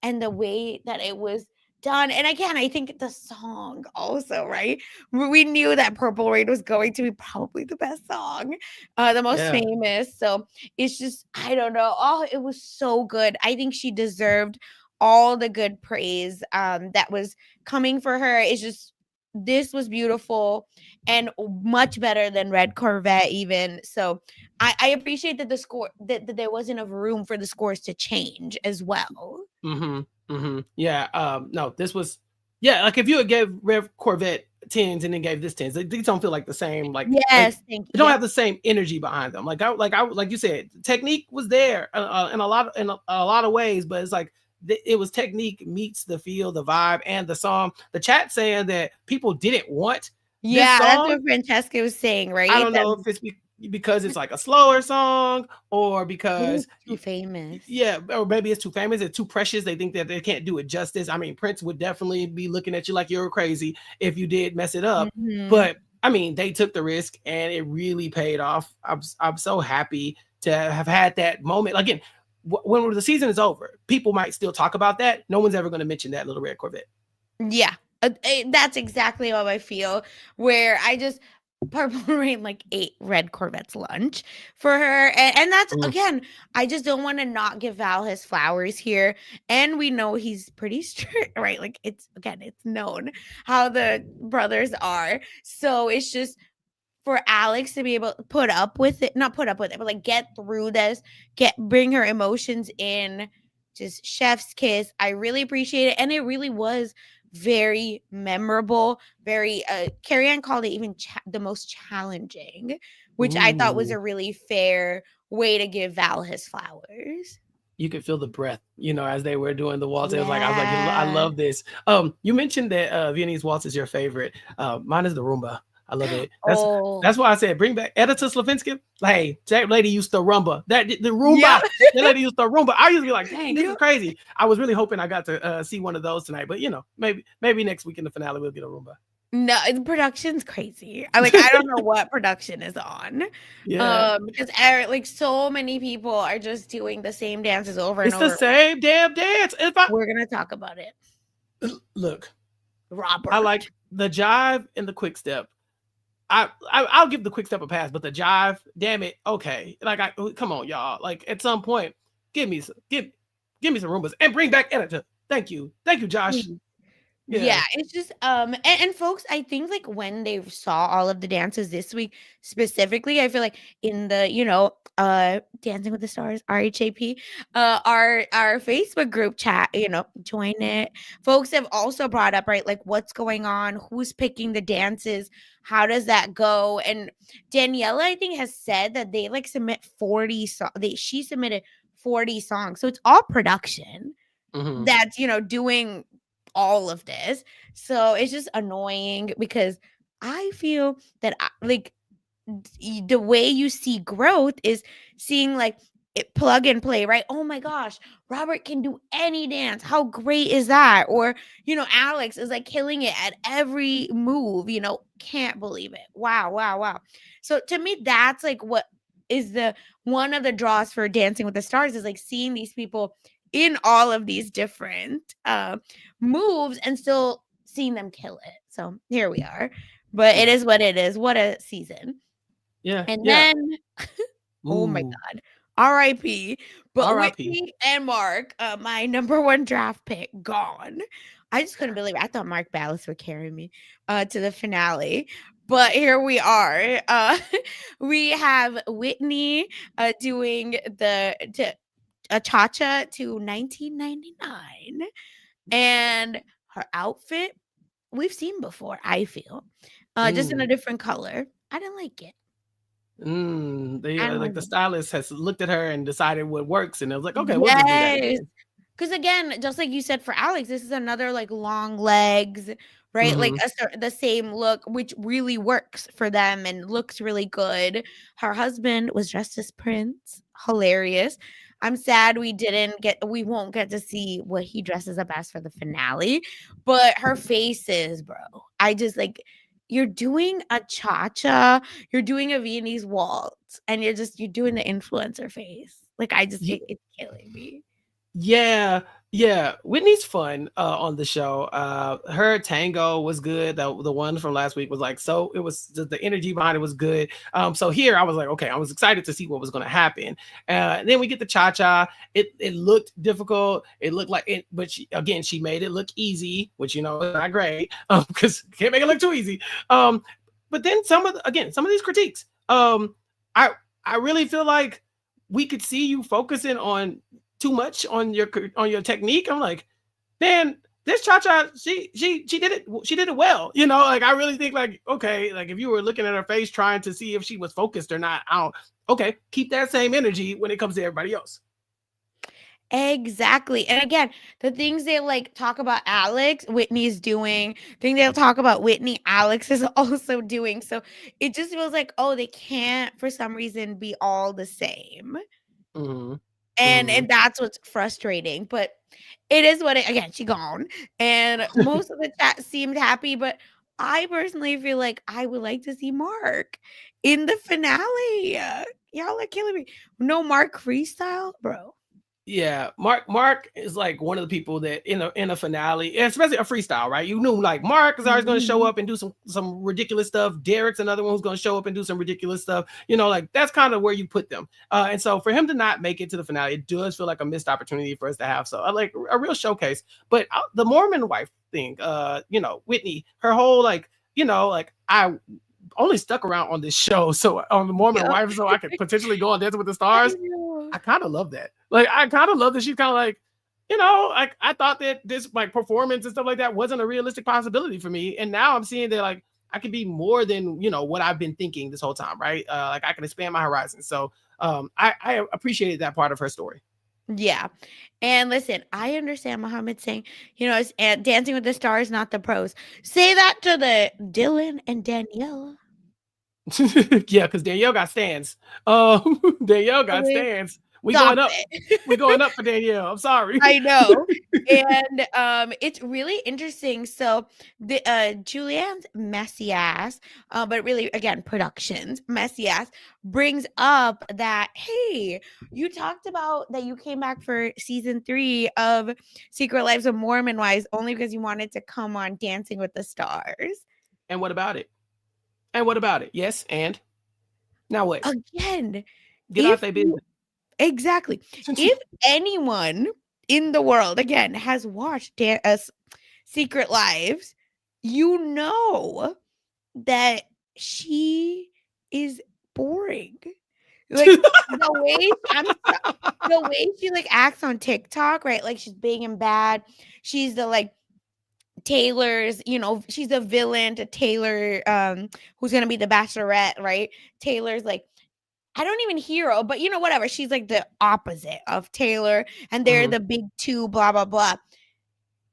and the way that it was done. And again, I think the song also, right? We knew that Purple Rain was going to be probably the best song, the most Yeah. famous. So it's just, I don't know. Oh, it was so good. I think she deserved all the good praise that was coming for her. It's just, this was beautiful and much better than Red Corvette, even. So I appreciate that the score that there wasn't enough room for the scores to change as well. Yeah. No, this was, yeah, like if you had gave Rev Corvette 10s and then gave this 10s, these don't feel like the same, like Yes, thank they you. don't have Yep. the same energy behind them. Like you said, technique was there in a lot of ways, but it's like it was technique meets the feel, the vibe, and the song. The chat saying that people didn't want this Yeah, that's song. what Francesca was saying, I right? don't That know if it's because it's like a slower song or maybe because it's too famous. yeah, or maybe it's too famous, it's too precious. They think that they can't do it justice. I mean, Prince would definitely be looking at you like you're crazy if you did mess it up. Mhm. But I mean, they took the risk and it really paid off. I'm so happy to have had that moment. Again, when the season is over, people might still talk about that. No one's ever going to mention that little red Corvette. Yeah, that's exactly how I feel. Where I just Purple Rain like ate Red Corvette's lunch for her, and that's Mm. again. I just don't want to not give Val his flowers here, and we know he's pretty strict, right? Like it's known how the brothers are, so it's just for Alex to be able to put up with it, not put up with it, but like get through this, bring her emotions in, just chef's kiss. I really appreciate it. And it really was very memorable. Very Carrie Ann called it even the most challenging, which I thought was Ooh. a really fair way to give Val his flowers. You could feel the breath, as they were doing the waltz. It was like, I was like, I Yeah. love this. You mentioned that Viennese waltz is your favorite. Mine is the rumba. I love it. Oh. That's why I said bring back Editor Slavinsky. Like, hey, that lady used to rumba. The Yep. rumba. That lady used to rumba. I used to be like, dang, this is Yep. crazy. I was really hoping I got to see one of those tonight, but maybe next week in the finale we'll get a rumba. No, the production's crazy. I don't know what production is on. Yeah, Because like so many people are just doing the same dances over and it's the over. same damn dance. We're gonna talk about it. Look, I Robert. like the jive and the quick step. I'll give the quick step a pass, but the jive, damn it, okay. Like come on, y'all. Like at some point, give me some some Roombas and bring back Editor. Thank you, Josh. Yeah, Yeah. it's just and folks, I think like when they saw all of the dances this week specifically, I feel like in the Dancing with the Stars RHAP our Facebook group chat, join it. Folks have also brought up, right, like what's going on, who's picking the dances, how does that go? And Daniela, I think, has said that they like submit 40 she submitted 40 songs. So it's all production Mhm. that's doing all of this. So it's just annoying because I feel that like the way you see growth is seeing like it plug and play, right? Oh my gosh, Robert can do any dance. How great is that? Or, Alex is like killing it at every move, can't believe it. Wow, wow, wow. So to me, that's like what is the one of the draws for Dancing with the Stars is like seeing these people in all of these different moves and still seeing them kill it. So here we are. But it Yeah. is what it is. What a season. Yeah. And Yeah. then, oh my Ooh. God, RIP. But R.I.P. Whitney and Mark, my number one draft pick, gone. I just couldn't believe it. I thought Mark Ballas would carry me to the finale. But here we are. We have Whitney doing a cha-cha to 1999. And her outfit, we've seen before, I feel. Just in a Mm. different color. I didn't like it. I don't Like like the it. stylist has looked at her and decided what works, and it was like, okay, we'll just do that Yes. again. Because again, just like you said for Alex, this is another like long legs, right? Like Mhm. the same look, which really works for them and looks really good. Her husband was dressed as Prince, hilarious. I'm sad we won't get to see what he dresses up as for the finale, but her faces, bro. I just like, you're doing a cha-cha, you're doing a Viennese waltz, and you're doing the influencer face. Like it's killing me. Yeah, yeah. Whitney's fun on the show. Her tango was good. The one from last week was like, so it was the energy behind it was good. So here I was like, okay, I was excited to see what was going to happen. And then we get the cha cha. It looked difficult. It looked like it, but she made it look easy, which is not great. Because can't make it look too easy. But then some of these critiques. I I really feel like we could see you focusing on too much on your technique. I'm like, man, this cha-cha, she did it well. Like I really think like, okay, like if you were looking at her face trying to see if she was focused or not, okay, keep that same energy when it comes to everybody else. Exactly. And again, the things they like talk about Alex, Whitney's doing. Thing they'll talk about Whitney, Alex is also doing. So it just feels like, oh, they can't for some reason be all the same. Mm-hmm. And Mm-hmm. and that's what's frustrating. But it is what it again, she gone. And most of the chat seemed happy, but I personally feel like I would like to see Mark in the finale. Y'all are killing me. No Mark freestyle, bro. Yeah, Mark is like one of the people that in a finale, especially a freestyle, right? You knew like Mark is always going to show Mhm. up and do some ridiculous stuff. Derek's another one who's going to show up and do some ridiculous stuff. Like that's kind of where you put them. And so for him to not make it to the finale, it does feel like a missed opportunity for us to have so like a real showcase. But the Mormon wife thing, Whitney, her whole like, like I only stuck around on this show, so on the Mormon Yep. wife, so I could potentially go on Dancing with the I Stars. know. I kind of love that. Like, I kind of love that she's kind of like, like I thought that this like performance and stuff like that wasn't a realistic possibility for me, and now I'm seeing that like I could be more than what I've been thinking this whole time, right? Like I can expand my horizons. So I appreciated that part of her story. Yeah. And listen, I understand Muhammad saying, it's Dancing with the Stars, not the pros. Say that to the Dylan and Danielle. Yeah, because Danielle got stands. Danielle got Okay, stands. We stop going up. it. We going up for Danielle. I'm sorry. I know. And it's really interesting. So the Julianne's messy ass, but really again, productions, messy ass brings up that, hey, you talked about that you came back for season 3 of Secret Lives of Mormon Wives only because you wanted to come on Dancing with the Stars. And what about it? And what about it? Yes, and now what? Again, Get out if their you business. exactly. If anyone in the world again has watched Secret Lives, you know that she is boring. Like the way she like acts on TikTok, right? Like she's big and bad. She's the like Taylor's, she's a villain to Taylor, who's gonna be the Bachelorette, right? Taylor's like I don't even hero, but whatever. She's like the opposite of Taylor, and they're Mhm. the big two, blah blah blah.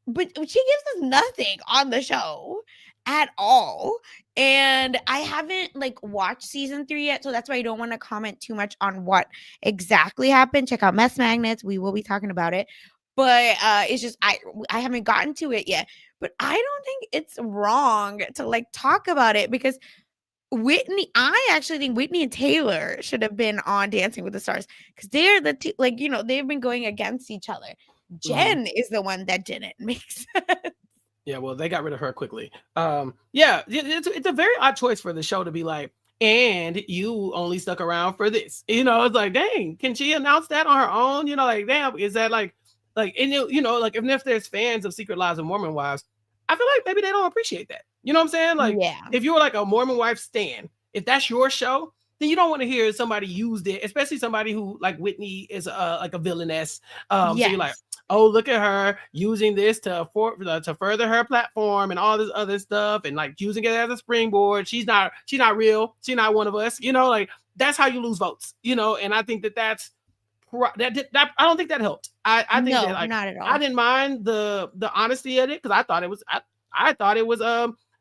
But she gives us nothing on the show at all. And I haven't like watched season 3 yet, so that's why I don't want to comment too much on what exactly happened. Check out Mess Magnets. We will be talking about it. But it's just I haven't gotten to it yet. But I don't think it's wrong to like talk about it because I actually think Whitney and Taylor should have been on Dancing with the Stars because they're the two, like, they've been going against each other. Mhm. Jen is the one that didn't make sense. Yeah, well, they got rid of her quickly. Yeah, it's a very odd choice for the show to be like, and you only stuck around for this. It's like, dang, can she announce that on her own? Like, damn, is that and like if there's fans of Secret Lives of Mormon Wives, I feel like maybe they don't appreciate that. You know what I'm saying? Like, Yeah. if you were like a Mormon wife stan, if that's your show, then you don't want to hear somebody use it, especially somebody who like Whitney is like a villainess. So you're like, Yes. oh, look at her using this to further her platform and all this other stuff and like using it as a springboard. She's not real. She's not one of us. Like that's how you lose votes. And I think that I don't think that helped. I think that No, like not at I all. didn't mind the honesty of it because I thought it was I thought it was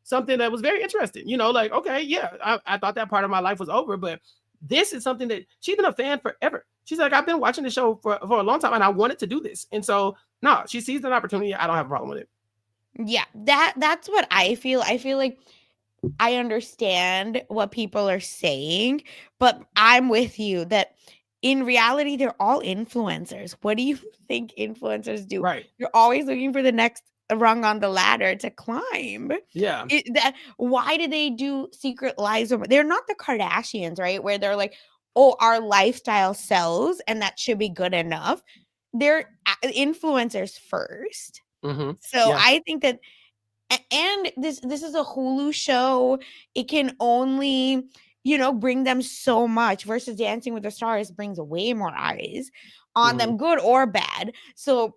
something that was very interesting. You know, like, okay, yeah, I thought that part of my life was over, but this is something that she's been a fan forever. She's like, I've been watching the show for a long time and I wanted to do this. And so no, she sees an opportunity. I don't have a problem with it. Yeah, that's what I feel. I feel like I understand what people are saying, but I'm with you that in reality, they're all influencers. What do you think influencers do? Right. You're always looking for the next rung on the ladder to climb. Yeah. Why do they do secret lives? They're not the Kardashians, right? Where they're like, oh, our lifestyle sells and that should be good enough. They're influencers first. Mm-hmm. So Yeah. I think that and this is a Hulu show. It can only, bring them so much versus Dancing with the Stars brings way more eyes on Mm-hmm. them, good or bad. So,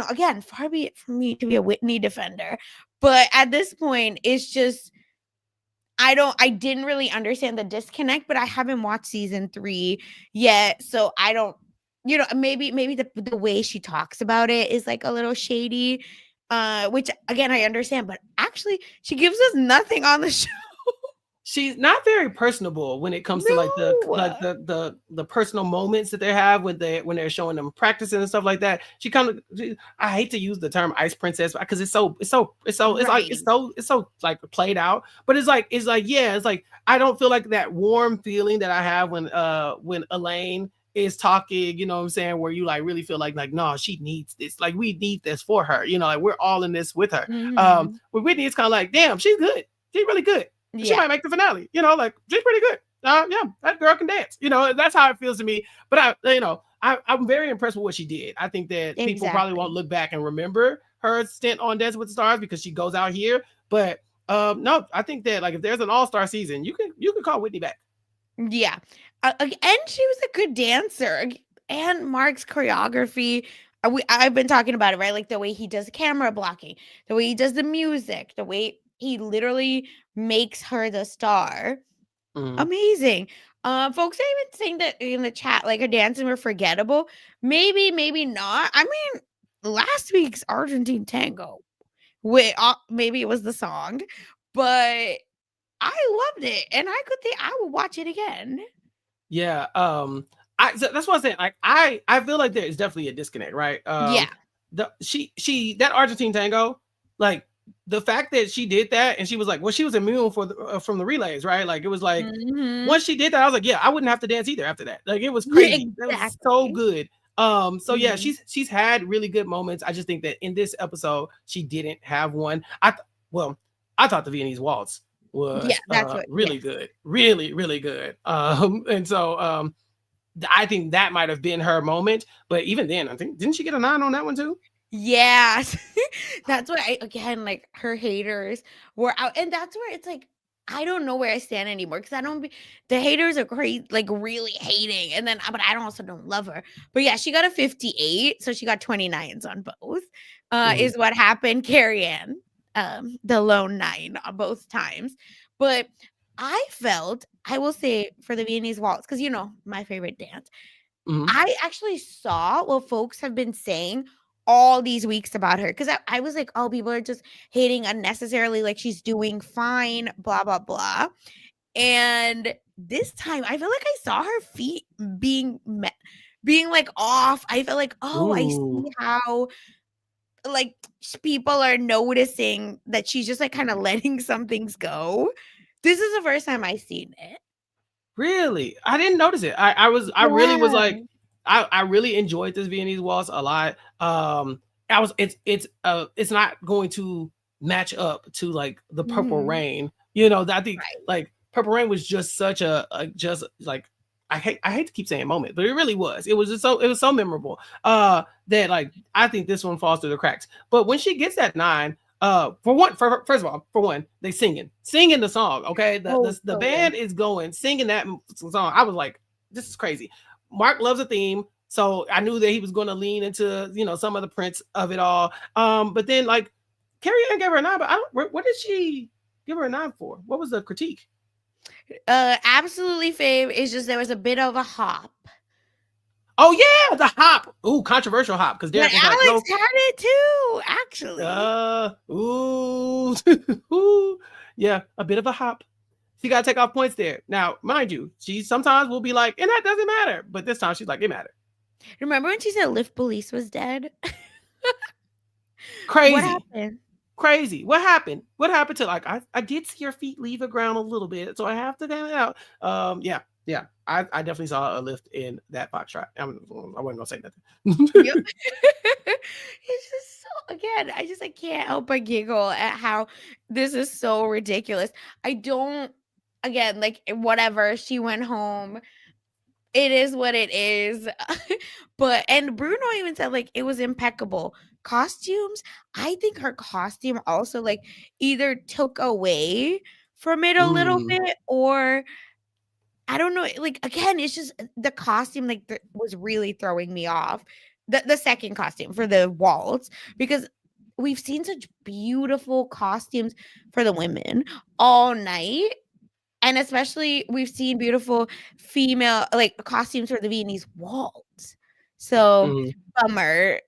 again, far be it from me to be a Whitney defender. But at this point, it's just I didn't really understand the disconnect, but I haven't watched season 3 yet. So I don't, maybe the way she talks about it is like a little shady. Which again I understand, but actually she gives us nothing on the show. She's not very personable when it comes to like the personal moments that they have when they're showing them practicing and stuff like that. She kind of, I hate to use the term ice princess because it's so like played out, but it's like yeah, it's like I don't feel like that warm feeling that I have when Elaine is talking, you know what I'm saying, where you like really feel like no, she needs this, like we need this for her, you know, like we're all in this with her. With Whitney, it's kind of like, damn, she's good, she's really good. She might make the finale, you know, like she's pretty good. Yeah, that girl can dance, you know, that's how it feels to me. But I'm very impressed with what she did. I think that people probably won't look back and remember her stint on Dancing with the Stars because she goes out here. But no, I think that like if there's an all-star season, you can call Whitney back. Yeah. And she was a good dancer. And Mark's choreography, I've been talking about it, right? Like the way he does camera blocking, the way he does the music, the way he literally makes her the star. Mm-hmm. Amazing. Folks are even saying that in the chat, like her dancing were forgettable. Maybe not. I mean, last week's Argentine tango, maybe it was the song, but I loved it, and I could think I would watch it again. Yeah, that's what I'm saying. Like, I feel like there is definitely a disconnect, right? Yeah. She that Argentine tango, like the fact that she did that, and she was like, well, she was immune from the relays, right? Like it was like once she did that, I was like, yeah, I wouldn't have to dance either after that. Like it was crazy. Yeah, exactly. That was so good. So yeah, she's had really good moments. I just think that in this episode, she didn't have one. I thought the Viennese waltz was really good, really good. And so I think that might have been her moment. But even then, I think didn't she get a 9 on that one too? Yeah. That's what again, like her haters were out, and that's where it's like I don't know where I stand anymore because the haters are crazy, like really hating, and then but I also don't love her. But yeah, she got a 58, so she got 29s on both. Is what happened. Carrie Ann, the lone 9 on both times. But I felt, I will say, for the Viennese waltz, because my favorite dance. I actually saw what folks have been saying all these weeks about her, because I was like, oh, people are just hating unnecessarily, like she's doing fine, blah blah blah. And this time I feel like I saw her feet being like off. I felt like, oh, I see how like people are noticing that she's just like kind of letting some things go. This is the first time I've seen it. Really? I didn't notice it. I really was like, I really enjoyed this Viennese waltz a lot. It's not going to match up to like the Purple Rain. You know, I think like Purple Rain was just such a just like I hate to keep saying moment, but it really was. It was so memorable. That like I think this one falls through the cracks. But when she gets that 9, first of all, they singing the song. Okay, the band is going singing that song. I was like, this is crazy. Mark loves a theme, so I knew that he was going to lean into some of the Prince of it all. But then like Carrie Ann gave her a 9, but I don't. What did she give her a 9 for? What was the critique? Absolutely fave. It's just there was a bit of a hop. Oh yeah, the hop. Ooh, controversial hop because But Derek was like, Alex no. had it too, actually. Ooh, ooh, yeah, a bit of a hop. She got to take off points there. Now, mind you, she sometimes will be like, and that doesn't matter. But this time she's like, it mattered. Remember when she said Lift Police was dead? What Crazy. happened? Crazy. What happened? What happened to like I did see her feet leave the ground a little bit, so I have to get it out. Yeah, yeah. I definitely saw a lift in that foxtrot. I wasn't gonna say nothing. Yep. It's just so again, I can't help but giggle at how this is so ridiculous. I don't again, like whatever, she went home. It is what it is. But and Bruno even said like it was impeccable. Costumes, I think her costume also like either took away from it a little Mm, bit or I don't know, like, again, it's just the costume, like, was really throwing me off. The second costume for the waltz, because we've seen such beautiful costumes for the women all night, and especially we've seen beautiful female, like, costumes for the Viennese waltz. So, mm. bummer,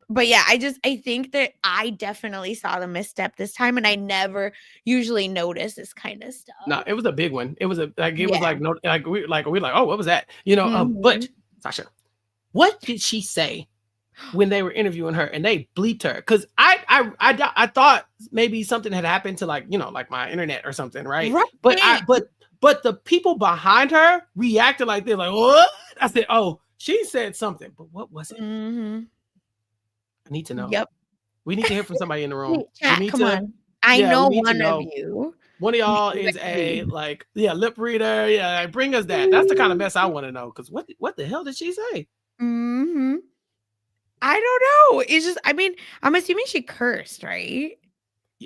but yeah, I think that I definitely saw the misstep this time, and I never usually notice this kinda stuff. No, it was a big one. It was a like it was Yeah. like no we're like, oh, what was that? You know, but Mhm. Sasha, what did she say when they were interviewing her and they bleeped her? Because I thought maybe something had happened to like, like my internet or something, right? But Right. but the people behind her reacted like they're like, what? I said, oh, she said something, but what was it? Mhm. I need to know. Yep. We need to hear from somebody in the room. Wait, We chat, need come to, on. I yeah, we know need to one of know. you. One of y'all is Maybe. a like, yeah, lip reader. Yeah, like, bring us that. That's the kind of mess I want to know. Because what the hell did she say? Mhm. I don't know. It's just I mean, I'm assuming she cursed, right?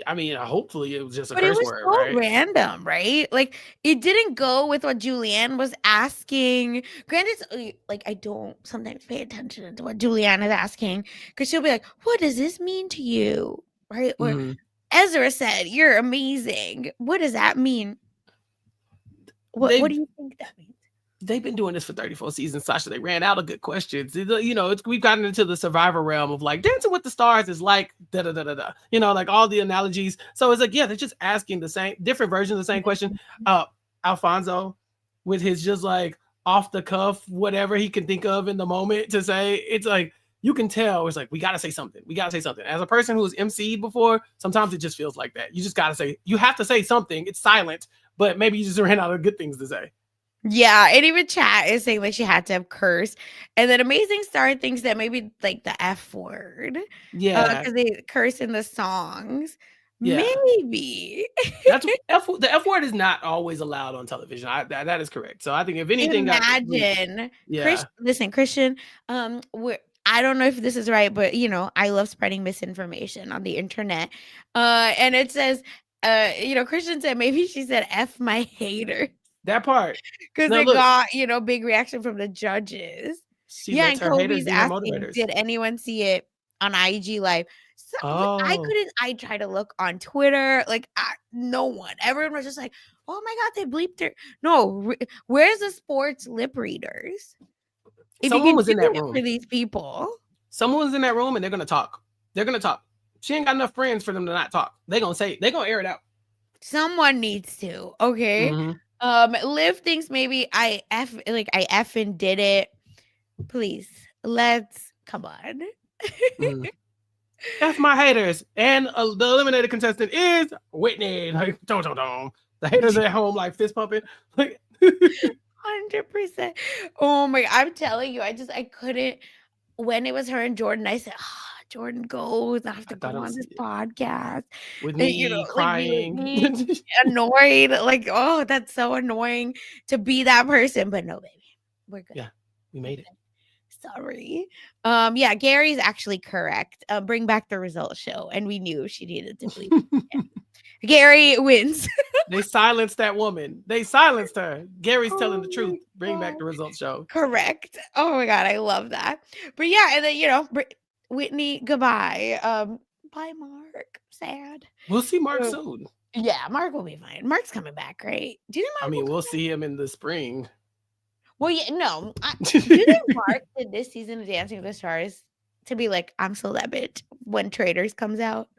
I mean, hopefully it was just a But it curse was word, so right? random, right? Like, it didn't go with what Julianne was asking. Granted, like, I don't sometimes pay attention to what Julianne is asking because she'll be like, "What does this mean to you?" Right? Or Mhm. Ezra said, "You're amazing." What does that mean? What They do you think that means? they've been doing this for 34 seasons, Sasha. They ran out of good questions. We've gotten into the survivor realm of like Dancing with the Stars is like da da da da da. Like all the analogies. So it's like, yeah, they're just asking the same different versions of the same question. Uh Alfonso with his just like off the cuff, whatever he can think of in the moment to say, it's like you can tell it's like we gotta say something. We gotta say something. As a person who has MC'd before, sometimes it just feels like that. You just gotta say, you have to say something. It's silent, but maybe you just ran out of good things to say. Yeah, and even chat is saying like she had to have cursed. And then Amazing Star thinks that maybe like the F word. Yeah, Because they curse in the songs. yeah. Maybe. That's the F word is not always allowed on television. That is correct. So I think if anything got bleeped, Imagine yeah, Christian, I don't know if this is right, but I love spreading misinformation on the internet. And it says, Christian said maybe she said F my hater. that part. Because Now it look, got, big reaction from the judges. she Yeah, lets and her haters Kobe's be her asking, motivators. "Did anyone see it on IG Live?" So, but Oh, I tried to look on Twitter, like, no one. Everyone was just like, "Oh my god, they bleeped her." No, where's the sports lip readers? If you someone can was do in that it for room. these people. Someone was in that room, and they're gonna talk. They're gonna talk. She ain't got enough friends for them to not talk. They gonna air it out. Someone needs to, okay? Mm-hmm. Liv thinks maybe I effing did it. Please, let's come on. Mm-hmm. F my haters, and the eliminated contestant is Whitney. Like, don't. The haters at home, like fist pumping. Like, 100%. Oh my I'm telling you, I couldn't when it was her and Jordan, I said, Jordan goes, I have I to thought go it on was this podcast." with And, me like, be with crying. me, annoyed, like, "Oh, that's so annoying to be that person." But no, baby. We're good. Yeah, we We're made it. good. Sorry. Yeah, Gary's actually correct. Bring back the result show, and we knew she needed to bleep. Gary wins. They silenced that woman. They silenced her. Gary's telling Oh the my truth. Bring back god. the results show. Correct. Oh my god, I love that. But yeah, and then Whitney, goodbye. Bye, Mark. Sad. We'll see Mark Uh, soon. yeah, Mark will be fine. Mark's coming back, right? Do you think I Mark will mean, come we'll back? see him in the spring. Well, yeah, no. Do you think Mark did this season of Dancing with the Stars to be like, I'm still that bitch when Traders comes out?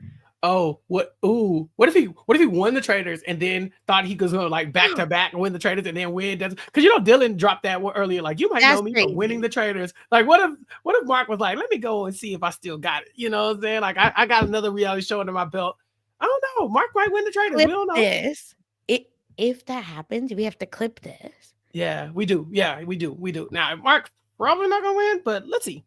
Oh, what? Ooh, what if he won the traders and then thought he was gonna like back to back win the traders and then win? Because Dylan dropped that one earlier. Like, you might know That's me from winning crazy. the traders. Like, what if Mark was like, let me go and see if I still got it? You know what I'm saying? Like, I got another reality show under my belt. I don't know. Mark might win the traders. Clip We don't know. this. If that happens, we have to clip this. Yeah, we do. Yeah, we do. We do. Now, Mark probably not gonna win, but let's see.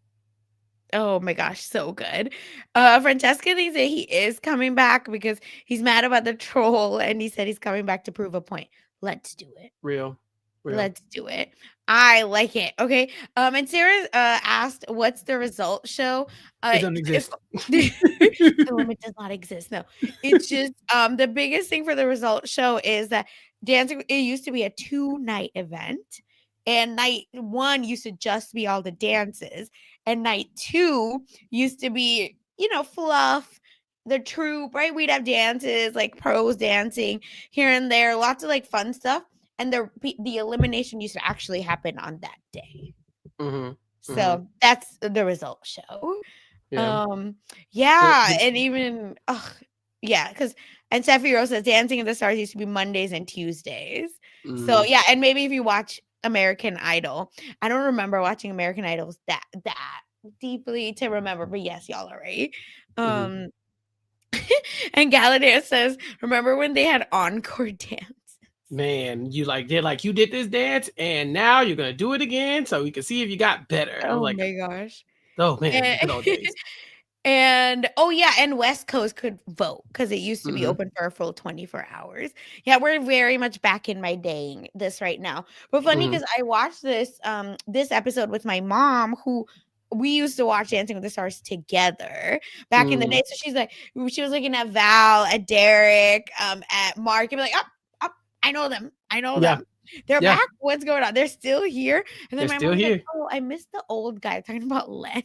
Oh my gosh, so good. Francesca thinks that he is coming back because he's mad about the troll and he said he's coming back to prove a point. Let's do it. Real. Let's do it. I like it. Okay. And Sarah asked, "What's the result show?" It doesn't exist. The limit does not exist. No, it's just the biggest thing for the result show is that dancing. It used to be a 2-night event, and night 1 used to just be all the dances, and night 2 used to be fluff. The troupe, right? We'd have dances like pros dancing here and there, lots of like fun stuff, and the elimination used to actually happen on that day. So that's the result show. Yeah. Yeah, and even because and Sefiro says Dancing in the Stars used to be Mondays and Tuesdays. So yeah, and maybe if you watch American Idol, I don't remember watching American Idols that deeply to remember, but yes, y'all are right. And Gallaudet says, remember when they had encore dance? Man, they're like, you did this dance and now you're gonna do it again so we can see if you got better. I'm Oh like, my gosh. oh man, good old days. And and West Coast could vote because it used to be open for a full 24 hours. Yeah, we're very much back in my day this right now. But funny because I watched this episode with my mom, who we used to watch Dancing with the Stars together back in the day. So she was looking at Val, at Derek, at Mark, and be like, oh, I know them. Them. They're back. What's going on? They're still here. And then my mom was like, oh, I missed the old guy talking about Len.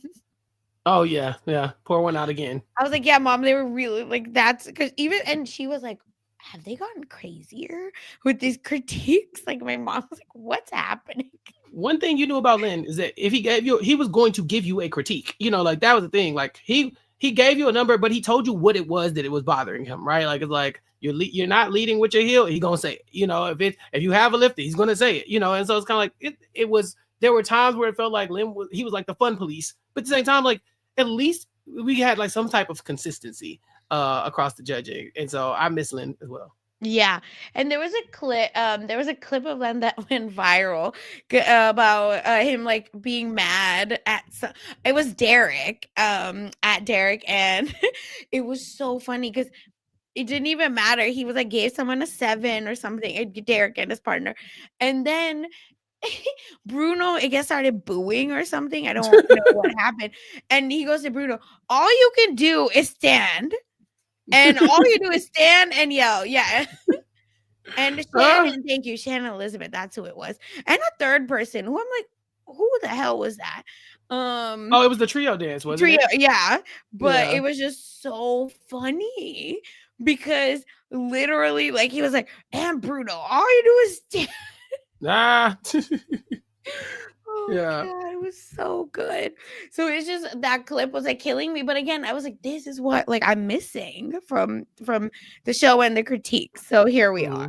Oh yeah. Pour one out again. I was like, yeah, mom, they were really like that's because and she was like, have they gotten crazier with these critiques? Like my mom was like, what's happening? One thing you knew about Len is that if he was going to give you a critique. Like that was the thing. Like he gave you a number, but he told you what it was that it was bothering him, right? Like it's like you're not leading with your heel. He's gonna say it. If you have a lifter, he's gonna say it. And so it's kind of like it was. There were times where it felt like Len was like the fun police, but at the same time, like at least we had like some type of consistency across the judging, and so I miss Len as well. Yeah, and there was a clip of Len that went viral about him like being mad at it was Derek at Derek, and it was so funny because it didn't even matter. He was like gave someone a 7 or something, Derek and his partner, and then Bruno, I guess, started booing or something. I don't know what happened. And he goes to Bruno, all you can do is stand. And all you do is stand and yell. Yeah. And Shannon, thank you, Shannon Elizabeth. That's who it was. And a third person who I'm like, who the hell was that? Oh, it was the trio dance, wasn't it? Yeah. But it was just so funny because literally, like, he was like, and Bruno, all you do is stand. Oh God, it was so good. So it's just that clip was like killing me. But again, I was like, this is what like I'm missing from the show and the critiques. So here we are.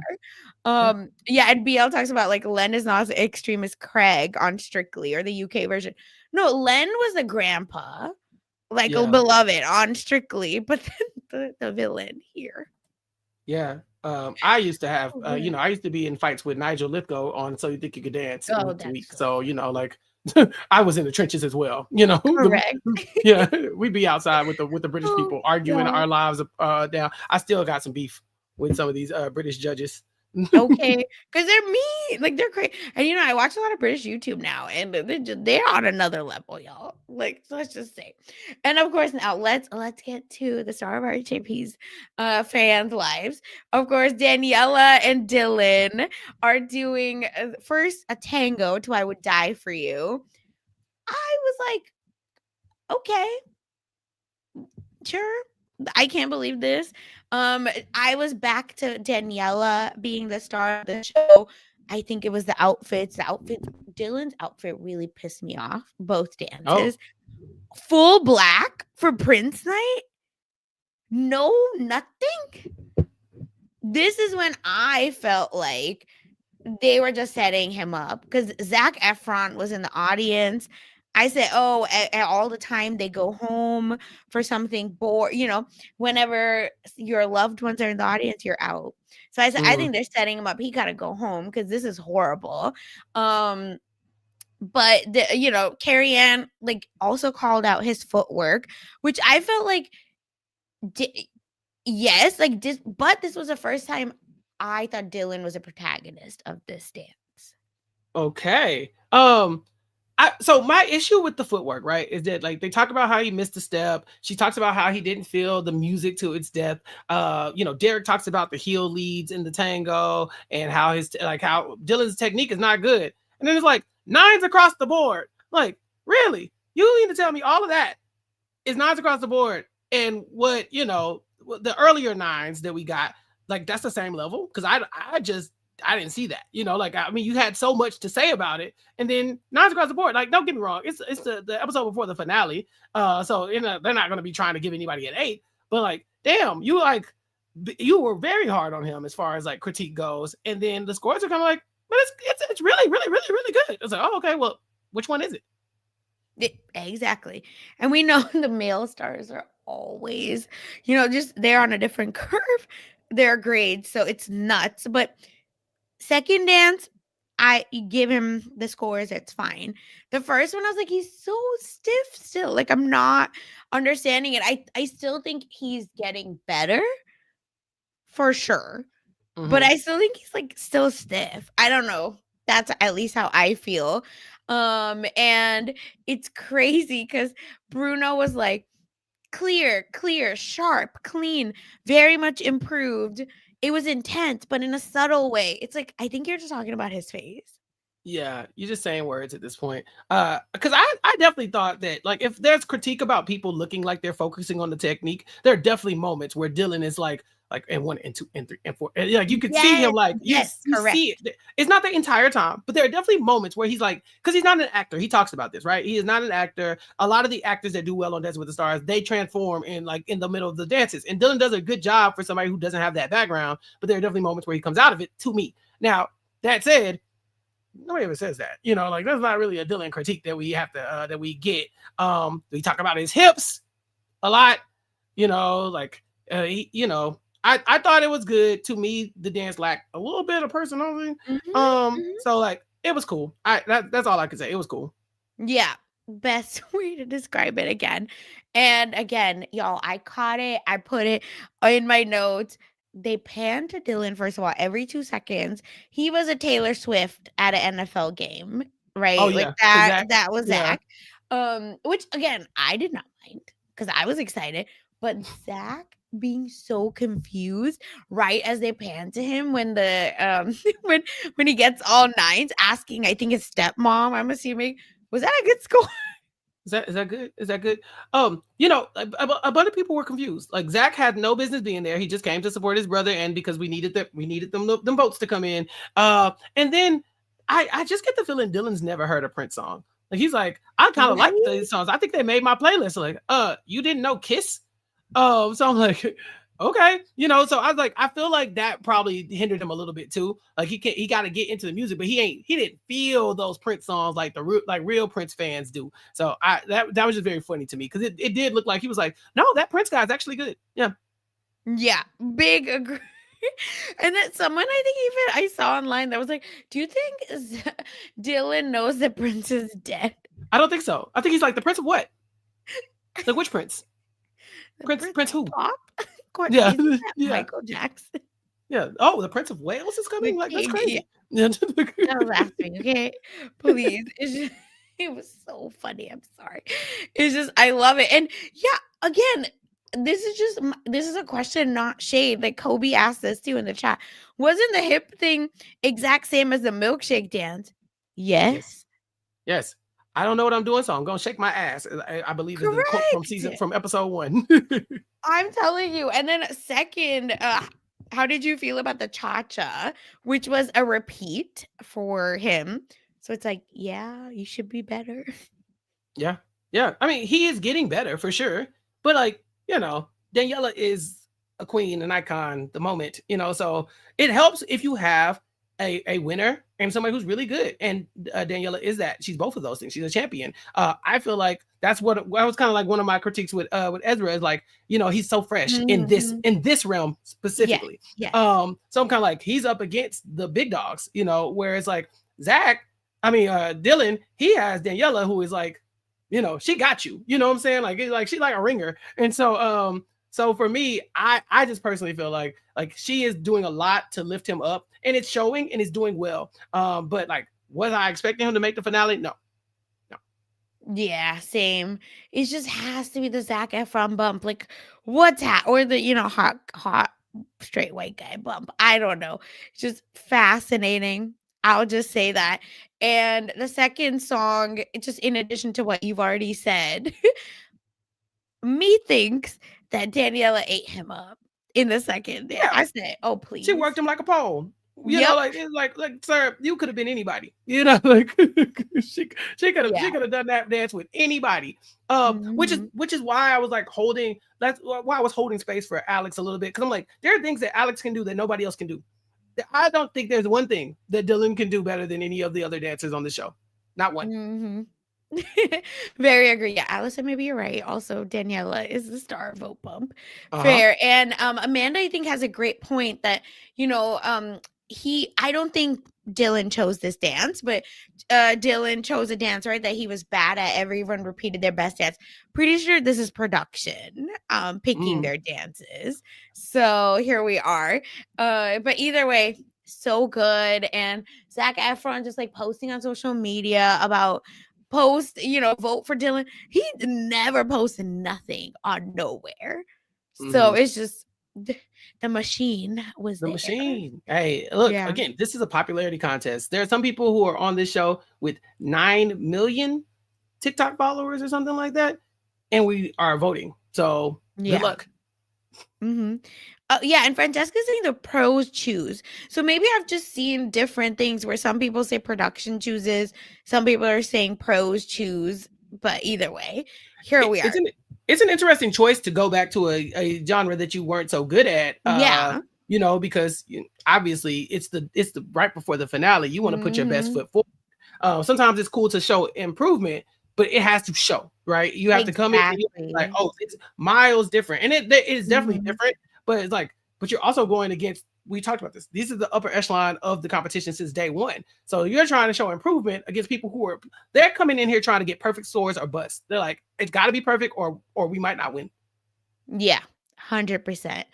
Yeah, and BL talks about like Len is not as extreme as Craig on Strictly or the UK version. No, Len was the grandpa, like a beloved on Strictly, but then the villain here. Yeah. I used to have, I used to be in fights with Nigel Lithgow on So You Think You Could Dance week. So, like I was in the trenches as well, Correct. We'd be outside with the British people arguing our lives down. I still got some beef with some of these British judges. Okay, because they're mean, like they're crazy. And I watch a lot of British YouTube now, and they're on another level, y'all. Like, let's just say. And of course, now let's get to the star of RHAP's fans' lives. Of course, Daniela and Dylan are doing first a tango to "I Would Die for You." I was like, okay, sure. I can't believe this. I was back to Daniela being the star of the show I think it was the outfits. Dylan's outfit really pissed me off. Both Oh, dances. Full black for Prince night? No, nothing. This is when I felt like they were just setting him up because Zac Efron was in the audience. I said, "Oh, all the time they go home for something bored. Whenever your loved ones are in the audience, you're out." So I said, "I think they're setting him up. He got to go home because this is horrible." But Carrie Ann also called out his footwork, which I felt like, yes, but this was the first time I thought Dylan was a protagonist of this dance. okay. So my issue with the footwork, right, is that they talk about how he missed a step. She talks about how he didn't feel the music to its depth. Derek talks about the heel leads in the tango and how how Dylan's technique is not good. And then it's like 9s across the board. Like, really? You mean to tell me all of that is 9s across the board? And what the earlier 9s that we got, that's the same level? Because I didn't see that. You had so much to say about it, and then 9s across the board. Don't get me wrong, it's the episode before the finale, so they're not going to be trying to give anybody an 8. But damn, you were very hard on him as far as critique goes, and then the scores are kind of but it's really, really, really, really good. It's like, oh, okay, well, which one is it? Exactly. And we know the male stars are always, just they're on a different curve, their grades, so it's nuts. But second dance, I give him the scores, it's fine. The first one, I was like, he's so stiff still. I'm not understanding it. I still think he's getting better for sure. But I still think he's still stiff. I don't know. That's at least how I feel. And it's crazy because Bruno was like, clear, sharp, clean, very much improved. It was intense, but in a subtle way. It's I think you're just talking about his face. Yeah, you're just saying words at this point. Because I definitely thought that if there's critique about people looking like they're focusing on the technique, there are definitely moments where Dylan is like and 1 and 2 and 3 and 4. And, you could see him you correct. see it. It's not the entire time, but there are definitely moments where he's because he's not an actor. He talks about this, right? He is not an actor. A lot of the actors that do well on Dancing with the Stars, they transform in in the middle of the dances. And Dylan does a good job for somebody who doesn't have that background, but there are definitely moments where he comes out of it to me. Now, that said, nobody ever says that, that's not really a Dylan critique that we have to that we get. We talk about his hips a lot, I thought it was good. To me, the dance lacked a little bit of personality. So it was cool. That's all I can say. It was cool. Yeah, best way to describe it again. And again, y'all, I caught it. I put it in my notes. They panned to Dylan, first of all, every 2 seconds. He was a Taylor Swift at an NFL game, right? Oh, yeah. That was Zac. Which again, I did not mind because I was excited. But Zac being so confused right as they pan to him when the when he gets all 9s, asking, I think his stepmom, I'm assuming, was that a good score? Is that good? Is that good? A bunch of people were confused. Zac had no business being there. He just came to support his brother, and because we needed them votes to come in. And then I just get the feeling Dylan's never heard a Prince song. He's I kind of like these songs. I think they made my playlist. You didn't know Kiss? So I'm okay, so I feel like that probably hindered him a little bit too. He got to get into the music, but he didn't feel those Prince songs like real Prince fans do. So that was just very funny to me because it did look like he was no, that Prince guy is actually good. Yeah, big agree. And then someone, I think even I saw online that was do you think Dylan knows that Prince is dead? I don't think so. I think he's the Prince of what? Which Prince? Prince who? Pop? Yeah. Michael Jackson. Yeah. Oh, the Prince of Wales is coming. That's crazy. Yeah. I was laughing. Okay, please. It was so funny. I'm sorry. It's just, I love it. And yeah, again, this is a question, not shade. Kobe asked this too in the chat. Wasn't the hip thing exact same as the milkshake dance? Yes. Yes. I don't know what I'm doing, so I'm gonna shake my ass. I believe is the quote from episode 1. I'm telling you. And then second, How did you feel about the cha-cha, which was a repeat for him? So it's like, yeah, you should be better. Yeah. Yeah. I mean, he is getting better for sure. But like, Daniela is a queen, an icon, the moment, so it helps if you have a winner and somebody who's really good. And Daniela is that. She's both of those things. She's a champion. I feel like that's what was kind of like one of my critiques with Ezra is like, he's so fresh in this Mhm. in this realm Yes, specifically. yes. So I'm kind of like he's up against the big dogs, whereas like Zach, Dylan, he has Daniela who is like, she got you. You know what I'm saying? Like she's like a ringer. And so for me, I just personally feel like she is doing a lot to lift him up, and it's showing and it's doing well. But like, was I expecting him to make the finale? No. Yeah, same. It just has to be the Zac Efron bump. Like, what's or the hot straight white guy bump. I don't know. It's just fascinating. I'll just say that. And the second song, just in addition to what you've already said, me thinks that Daniela ate him up in the second dance. Yeah, I said, "Oh, she please." worked him like a pole. Yep. Like it's like sir, you could have been anybody. Like she could have done that dance with anybody. Which is Mhm. why I was like holding. That's why I was holding space for Alex a little bit because I'm like there are things that Alex can do that nobody else can do. I don't think there's one thing that Dylan can do better than any of the other dancers on the show. Not one. Mhm. Very agree. Yeah, Allison, maybe you're right. Also, Daniela is the star of Vote Bump. Uh huh. Fair. And Amanda, I think, has a great point that, I don't think Dylan chose this dance, but Dylan chose a dance, right? That he was bad at. Everyone repeated their best dance. Pretty sure this is production picking Mm. their dances. So here we are. But either way, so good. And Zac Efron just like posting on social media about vote for Dylan. He never posted nothing on nowhere. So Mm-hmm. it's just the machine was The there. machine. Hey, look, Yeah. again, this is a popularity contest. There are some people who are on this show with 9 million TikTok followers or something like that, and we are voting. So good Yeah. luck. Mm-hmm. Yeah, and Francesca's saying the pros choose. So maybe I've just seen different things where some people say production chooses, some people are saying pros choose, but either way, here It, we it's are. an it's an interesting choice to go back to a genre that you weren't so good at. Yeah. Because obviously it's the right before the finale. You want to put your best Mm-hmm. foot forward. Sometimes it's cool to show improvement, but it has to show, right? You have to come in and you're like, Exactly. oh, it's miles different. And it is definitely Mm-hmm. different, but it's like, but you're also going against, we talked about this. These are the upper echelon of the competition since day one. So you're trying to show improvement against people who they're coming in here trying to get perfect scores or bust. They're like, it's got to be perfect or we might not win. Yeah, 100%.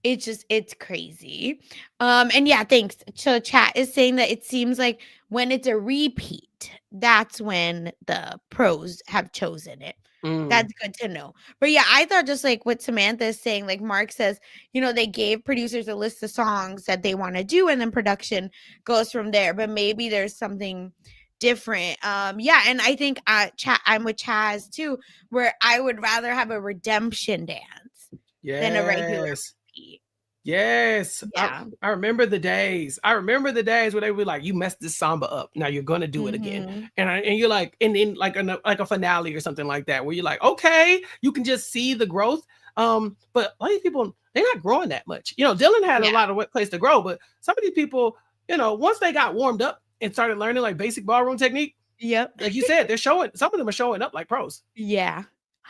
It's crazy. And yeah, thanks. So chat is saying that it seems like when it's a repeat, that's when the pros have chosen it. Mm, That's good to know. But yeah, I thought just like what Samantha is saying, like Mark says, they gave producers a list of songs that they want to do, and then production goes from there. But maybe there's something different. Yeah, and I think I'm with Chaz too, where I would rather have a redemption dance than a regular yes. repeat. Yes, Yeah. I remember the days. I remember the days where they were like, "You messed this samba up. Now you're gonna do it again." Mhm. And you're like, and in like like a finale or something like that, where you're like, "Okay, you can just see the growth." But a lot of these people, they're not growing that much. Dylan had a Yeah. lot of place to grow, but some of these people, once they got warmed up and started learning like basic ballroom technique, Yep. like you said, they're showing. Some of them are showing up like pros. Yeah.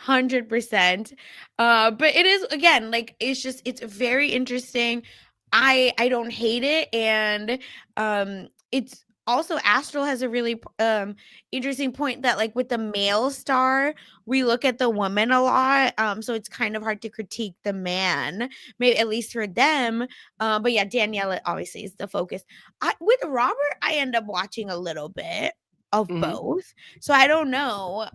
100%. But it is again, like it's very interesting. I don't hate it, and it's also Astral has a really interesting point that like with the male star, we look at the woman a lot. So it's kind of hard to critique the man, maybe at least for them. But yeah, Daniela obviously is the focus. With Robert, I end up watching a little bit of Mhm. both. So I don't know.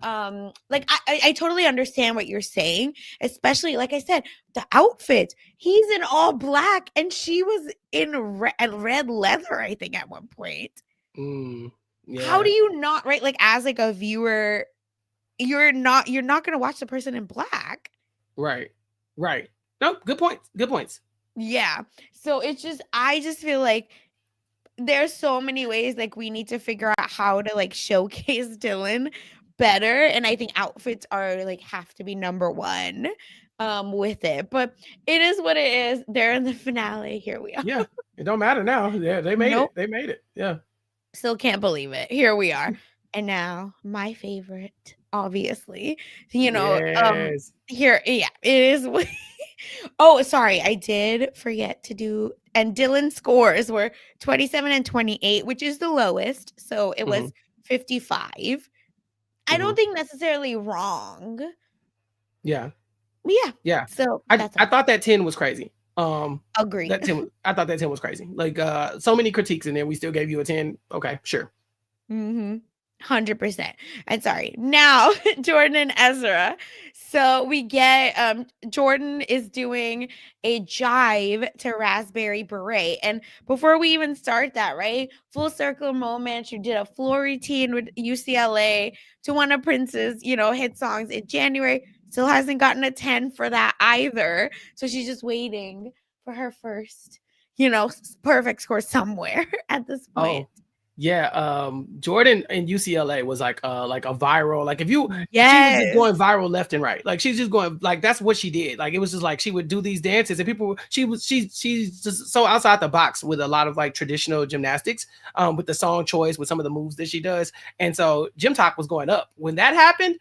Like I totally understand what you're saying, especially like I said, the outfits. He's in all black, and she was in red leather. I think at one point. Mm, How yeah. do you not right? Like as like a viewer, you're not gonna watch the person in black. Right. Right. No, good points. Good points. Yeah. So it's just I just feel like there's so many ways like we need to figure out how to like showcase Dylan better, and I think outfits are like have to be number one with it. But it is what it is. They're in the finale. Here we are. Yeah, it don't matter now. Yeah, they made it. Nope. They made it. Yeah. Still can't believe it. Here we are. And now my favorite, obviously. You know, Yes. here, yeah, it is. Oh, sorry, I did forget to do, and Dylan's scores were 27 and 28, which is the lowest. So it Hmm. was 55. I Hmm. don't think necessarily wrong. Yeah. Yeah. Yeah. So that's I all. thought that 10 was crazy. Agreed. That 10 I thought that 10 was crazy. Like so many critiques in there. We still gave you a 10. Okay, sure. Mhm. 100%. And sorry. Now, Jordan and Ezra. So we get Jordan is doing a jive to Raspberry Beret. And before we even start that, right? Full circle moment. She did a floor routine with UCLA to one of Prince's, hit songs in January. Still hasn't gotten a 10 for that either. So she's just waiting for her first, perfect score somewhere at this point. Oh, yeah. Jordan in UCLA was like a viral. Like if you she was just Yes. going viral left and right. Like she's just going like that's what she did. Like it was just like she would do these dances and people she's just so outside the box with a lot of like traditional gymnastics, with the song choice, with some of the moves that she does. And so Gym Talk was going up. When that happened,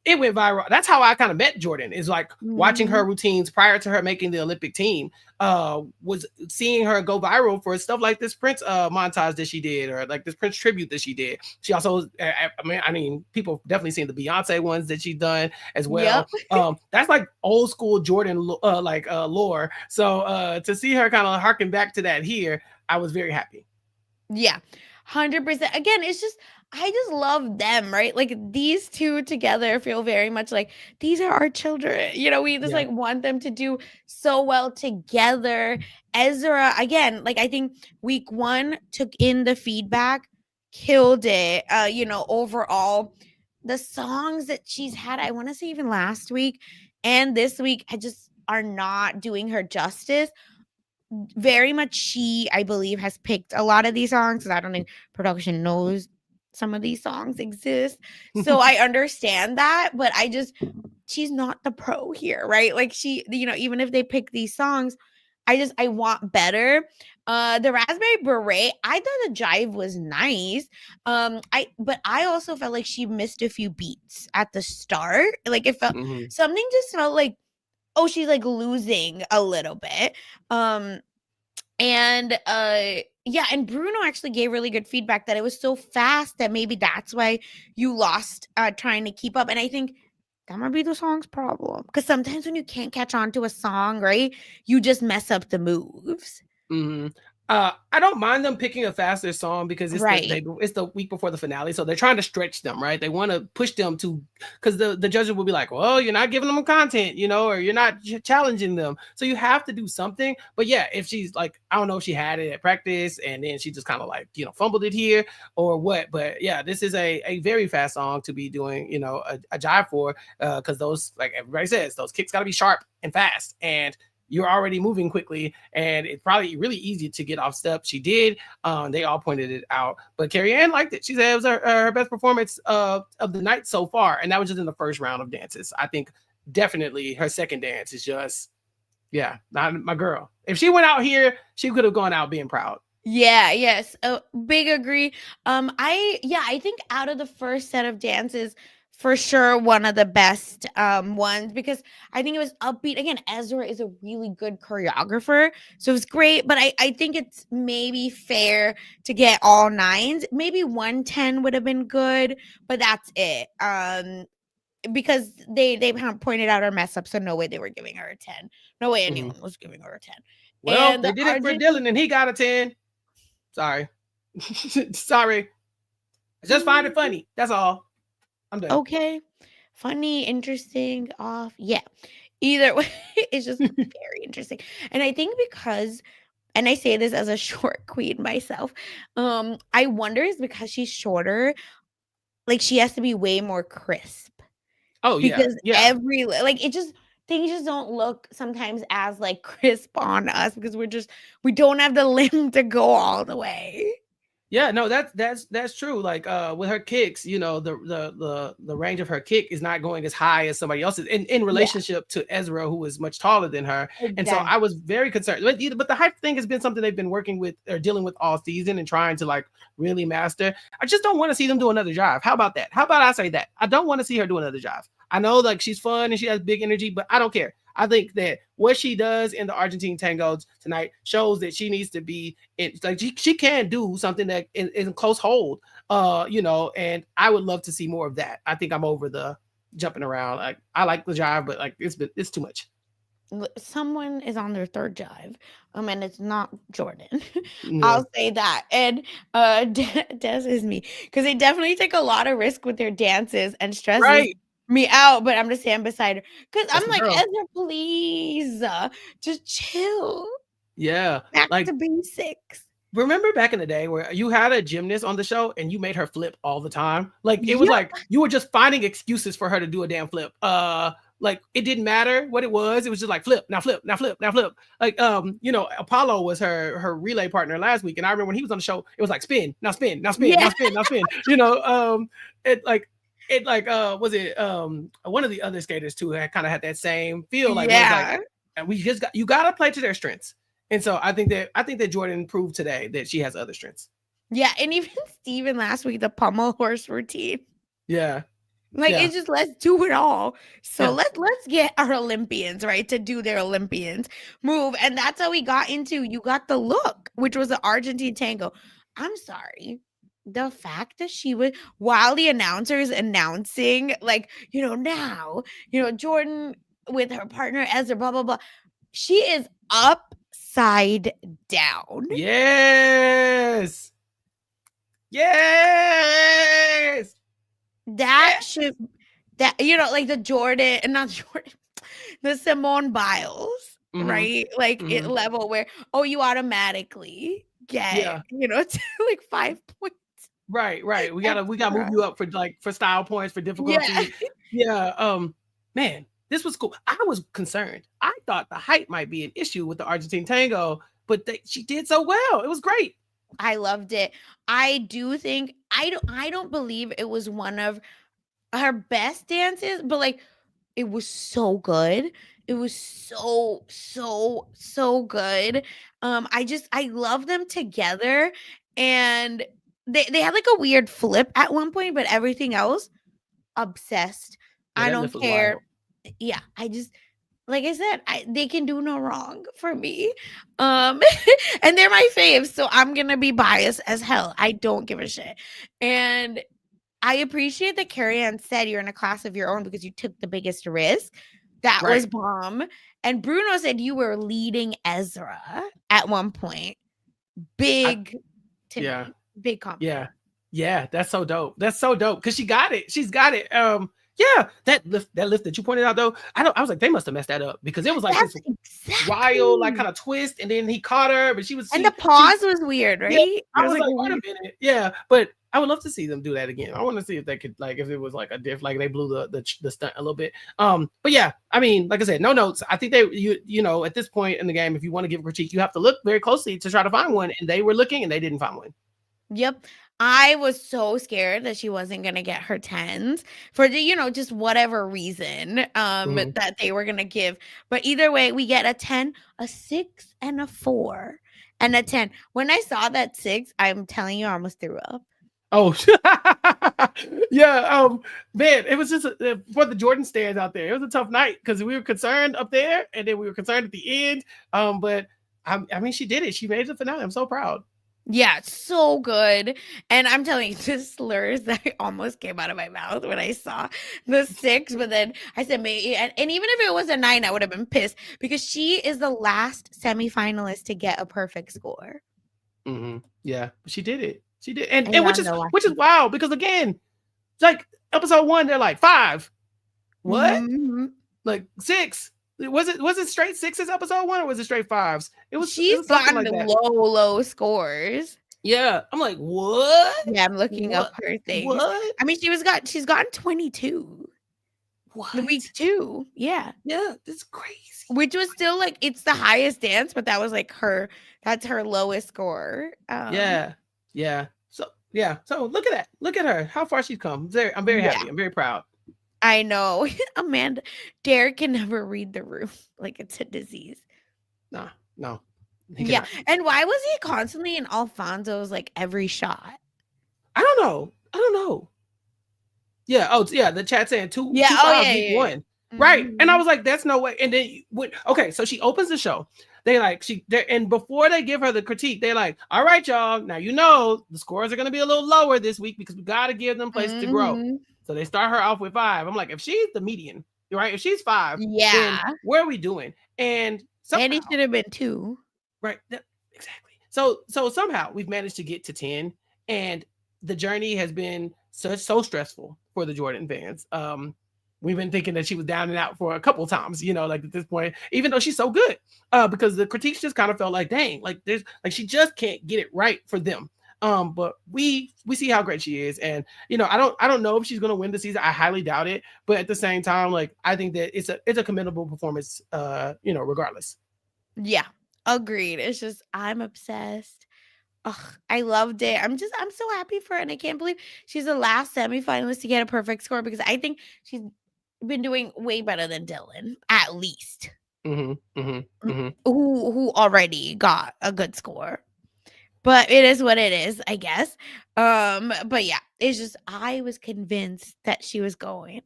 it went viral. That's how I kind of met Jordan, is like watching her Mhm. routines prior to her making the Olympic team. Was seeing her go viral for stuff like this Prince montage that she did, or like this Prince tribute that she did. She also, I mean, people definitely seen the Beyonce ones that she done as Yep. well. That's like old school Jordan, lore. So to see her kind of harken back to that here, I was very happy. Yeah. 100%. Again, it's just I just love them, right? Like these two together feel very much like these are our children. We just Yeah. like want them to do so well together. Ezra, again, like I think week 1 took in the feedback, killed it. Overall, the songs that she's had, I want to say even last week and this week, I just are not doing her justice. Very much she, I believe, has picked a lot of these songs, because I don't think production knows some of these songs exist. So I understand that, but she's not the pro here, right? Like she, even if they pick these songs, I want better. The Raspberry Beret, I thought the jive was nice. But I also felt like she missed a few beats at the start. Like it felt Hmm. something just felt like, oh, she's like losing a little bit. Um and yeah, and Bruno actually gave really good feedback that it was so fast that maybe that's why you lost trying to keep up. And I think that might be the song's problem, because sometimes when you can't catch on to a song, right, you just mess up the moves. Hmm. I don't mind them picking a faster song because Right. it's the week before the finale, so they're trying to stretch them, right? They want to push them to, because the judges will be like, well, you're not giving them content, or you're not challenging them, so you have to do something. But yeah, if she's like, I don't know if she had it at practice and then she just kind of like fumbled it here or what, but yeah, this is a very fast song to be doing a jive for, because those, like everybody says, those kicks got to be sharp and fast, and you're already moving quickly, and it's probably really easy to get off step. She did. They all pointed it out, but Carrie Ann liked it. She said it was her best performance of the night so far, and that was just in the first round of dances. I think definitely her second dance is just, yeah, not my girl. If she went out here, she could have gone out being proud. Yeah, yes. Big agree. I think out of the first set of dances, for sure one of the best ones, because I think it was upbeat. Again, Ezra is a really good choreographer. So it was great, but I think it's maybe fair to get all nines. Maybe 110 would have been good, but that's it. Because they kind of pointed out our mess up, so no way they were giving her a 10. No way Mhm. anyone was giving her a 10. Well, And they the did it for Argentine. Dylan, and he got a 10. Sorry. Sorry. I just find it funny. That's all. I'm done. Okay. Funny, interesting, off. Yeah. Either way, it's just very interesting. And I think because, and I say this as a short queen myself, I wonder is because she's shorter, like she has to be way more crisp, Oh yeah, because yeah. every like it just things just don't look sometimes as like crisp on us because we don't have the limb to go all the way. Yeah, no, that's true. Like with her kicks, you know, the range of her kick is not going as high as somebody else's in Yeah, relationship to Ezra, who is much taller than her. And so I exactly. was very concerned. But the height thing has been something they've been working with or dealing with all season and trying to like really master. I just don't want to see them do another drive. How about that? How about I say that? I don't want to see her do another drive. I know like she's fun and she has big energy, but I don't care. I think that what she does in the Argentine tangos tonight shows that she needs to be in, like she can do something that in close hold. You know, and I would love to see more of that. I think I'm over the jumping around. Like I like the jive, but like it's too much. Someone is on their third jive, and it's not Jordan. Yeah. I'll say that. And Des is me because they definitely take a lot of risk with their dances and stresses Right. me out. But I'm just standing beside her because That's I'm my like, girl. Ezra, please, just chill, Yeah. back Like to basics. remember back in the day where you had a gymnast on the show and you made her flip all the time? Like it was Yeah, like you were just finding excuses for her to do a damn flip. Like it didn't matter what it was. It was just like flip, now flip, now flip, now flip. Like you know, Apollo was her relay partner last week. And I remember when he was on the show, it was like spin, now spin, now spin, yeah, now spin, now spin. You know, it like was it one of the other skaters too had kind of had that same feel like where it's like yeah. and we just got you gotta play to their strengths. And so I think that Jordan proved today that she has other strengths. Yeah, and even Steven last week, the pommel horse routine. Yeah. Like Yeah. it's just let's do it all. So Yeah. let's get our Olympians, right, to do their Olympians move. And that's how we got into you got the look, which was the Argentine tango. I'm sorry. The fact that she was while the announcer is announcing, like, now, Jordan with her partner Ezra, blah, blah, blah. She is upside down. Yes. Yes. That Yeah. should like the Jordan and not Jordan, the Simone Biles, Mm-hmm. right? Like it Mm-hmm. level where you automatically get, Yeah. to like 5 points Right. We gotta move extra. you up for like for style points for Yeah. difficulty. Yeah. Man, this was cool. I was concerned. I thought the height might be an issue with the Argentine tango, but she did so well. It was great. I loved it. I do think I don't believe it was one of her best dances, but like it was so good. It was so, so, so good. I love them together. And they had like a weird flip at one point, but everything else, obsessed. Yeah, I that don't lift was care. wild. Yeah, I just like I said, they can do no wrong for me. Um, and they're my faves, so I'm gonna be biased as hell. I don't give a shit. And I appreciate that Carrie Ann said you're in a class of your own because you took the biggest risk. That Right. was bomb. And Bruno said you were leading Ezra at one point. I Big to yeah. me. Big compliment. Yeah. Yeah, that's so dope. That's so dope because she got it. She's got it. Yeah, that lift that you pointed out though. I was like, they must have messed that up because it was like That's this wild, like exactly. kind of twist, and then he caught her, but she was And the she pause was weird, yeah. right? It I was was like like, a wait a weird. minute. Yeah, but I would love to see them do that again. I want to see if they could like if it was like a like they blew the stunt a little bit. But yeah, I mean, like I said, no notes. I think you know at this point in the game, if you want to give a critique, you have to look very closely to try to find one, and they were looking and they didn't find one. Yep. I was so scared that she wasn't gonna get her tens for just whatever reason Mhm. that they were gonna give. But either way, we get a 10, a 6, and a 4, and a 10. When I saw that 6, I'm telling you, I almost threw up. Oh, yeah. Man, it was just for the Jordan stands out there. It was a tough night because we were concerned up there, and then we were concerned at the end. But I mean, she did it. She made it to the finale. I'm so proud. Yeah, so good. And I'm telling you, the slurs that almost came out of my mouth when I saw the 6, but then I said maybe, and even if it was a 9, I would have been pissed because she is the last semifinalist to get a perfect score. Yeah, she did it. She did, and And which y'all is know I which is wild because again, like episode 1, they're like 5. What? Mhm. Like 6? Was it straight 6s episode 1 or was it straight 5s? It was She's something gotten like that. low scores. Yeah, I'm like, what? Yeah, I'm looking up What? her things. What? I mean, she's gotten 22. What? week 2. Yeah. Yeah, that's crazy. Which was still like it's the highest dance, but that was like that's her lowest score. Yeah, yeah. So yeah, so look at that. Look at her. How far she's come. I'm very Yeah, happy. I'm very proud. I know. Amanda, Derek can never read the room like it's a disease. Nah, no, he Yeah, cannot. and why was he constantly in Alfonso's like every shot? I don't know. I don't know. Yeah. Oh, yeah. The chat saying Yeah. two Oh five yeah. week Yeah. one. Yeah. Right. And I Mhm. was like, that's no way. And then okay, so she opens the show. They like and before they give her the critique, they're like, all right, y'all. Now you know the scores are gonna be a little lower this week because we gotta give them place to grow. Mhm. So they start her off with 5. I'm like, if she's the median, right? If she's 5, then Yeah, what are we doing? And and he somehow, should have been 2. right? Exactly. So somehow we've managed to get to 10, and the journey has been so stressful for the Jordan fans. We've been thinking that she was down and out for a couple times, like at this point, even though she's so good, because the critiques just kind of felt like, dang, like there's like she just can't get it right for them. But we see how great she is, and I don't know if she's gonna win the season. I highly doubt it, but at the same time, like I think that it's a commendable performance, regardless. Yeah, agreed. It's just I'm obsessed. Ugh, I loved it. I'm so happy for her, and I can't believe she's the last semifinalist to get a perfect score because I think she's been doing way better than Dylan, at least. Mm-hmm, mm-hmm, Mm, mm-hmm. who already got a good score. But it is what it is, I guess. But yeah, it's just I was convinced that she was gone.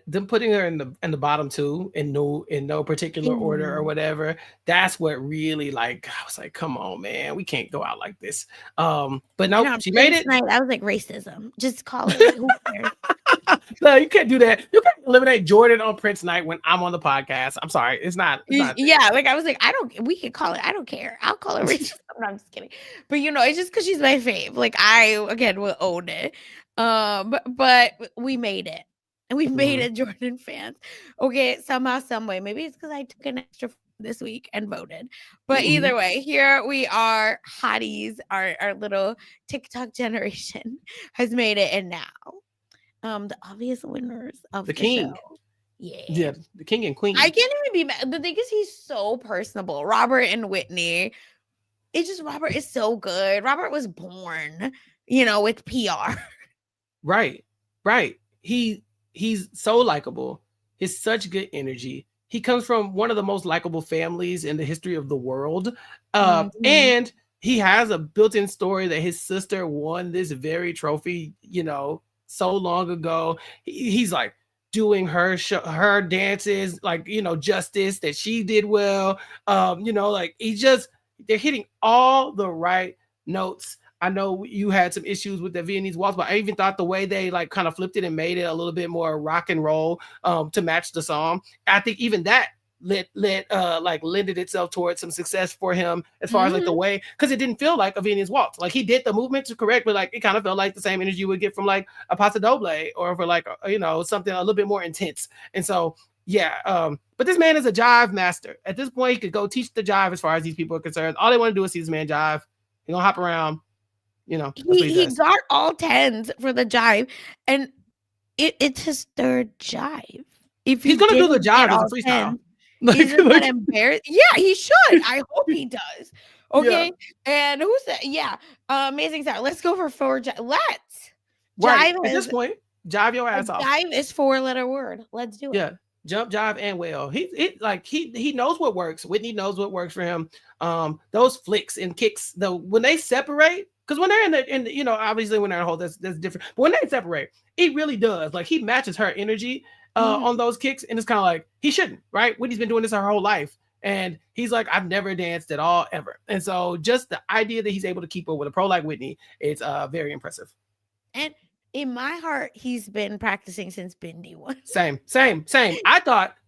Them putting her in the bottom 2 in no particular order or Mm. whatever, that's what really, like, I was like, come on, man, we can't go out like this. But And no, on she made Prince it. night, I was like, racism. Just call it. Who cares? No, you can't do that. You can't eliminate Jordan on Prince night when I'm on the podcast. I'm sorry, it's not a thing. Yeah, like I was like, I don't. We could call it. I don't care. I'll call it racism. No, I'm just kidding. But it's just because she's my fave. Like I again will own it. But we made it, and we made Mhm. it, Jordan fans. Okay, somehow, some way. Maybe it's because I took an extra this week and voted. But Mhm. either way, here we are, hotties. Our little TikTok generation has made it, and now, the obvious winners of The the show. king. Yeah. Yeah, the king and I queen. can't even be mad. The thing is, he's so personable. Robert and Whitney. It's just Robert is so good. Robert was born, with PR. Right. Right. He's so likable. He's such good energy. He comes from one of the most likable families in the history of the world. Mhm. And he has a built-in story that his sister won this very trophy, so long ago. He's like doing her dances, like, justice that she did well. Like they're hitting all the right notes. I know you had some issues with the Viennese waltz, but I even thought the way they like kind of flipped it and made it a little bit more rock and roll, to match the song. I think even that lended itself towards some success for him as far as like the Mhm. way, because it didn't feel like a Viennese waltz. Like he did the movements correct, but like it kind of felt like the same energy you would get from like a paso doble or for like something a little bit more intense. And so yeah, but this man is a jive master. At this point, he could go teach the jive as far as these people are concerned. All they want to do is see this man jive. He's gonna hop around. That's what he He does. got all tens for the jive, and it's his third jive. If He's he gonna do the didn't get jive as a all freestyle. 10, Like, isn't that like embarrassing? Yeah, he should. I hope he does. yeah, Okay, and who's that? Yeah, amazing star. Let's go for 4 jive. Let's. right. Jive At this point, jive your a ass off. jive is 4-letter word. Let's do it. Yeah, jump, jive, and wail. He knows what works. Whitney knows what works for him. Those flicks and kicks, though, when they separate, because when they're in the obviously when they're in a hole, that's different. But when they separate, it really does. Like he matches her energy on Mhm. those kicks, and it's kind of like he shouldn't, right? Whitney's been doing this her whole life. And he's like, I've never danced at all, ever. And so just the idea that he's able to keep up with a pro like Whitney, it's very impressive. And in my heart, he's been practicing since Bindi won. Same.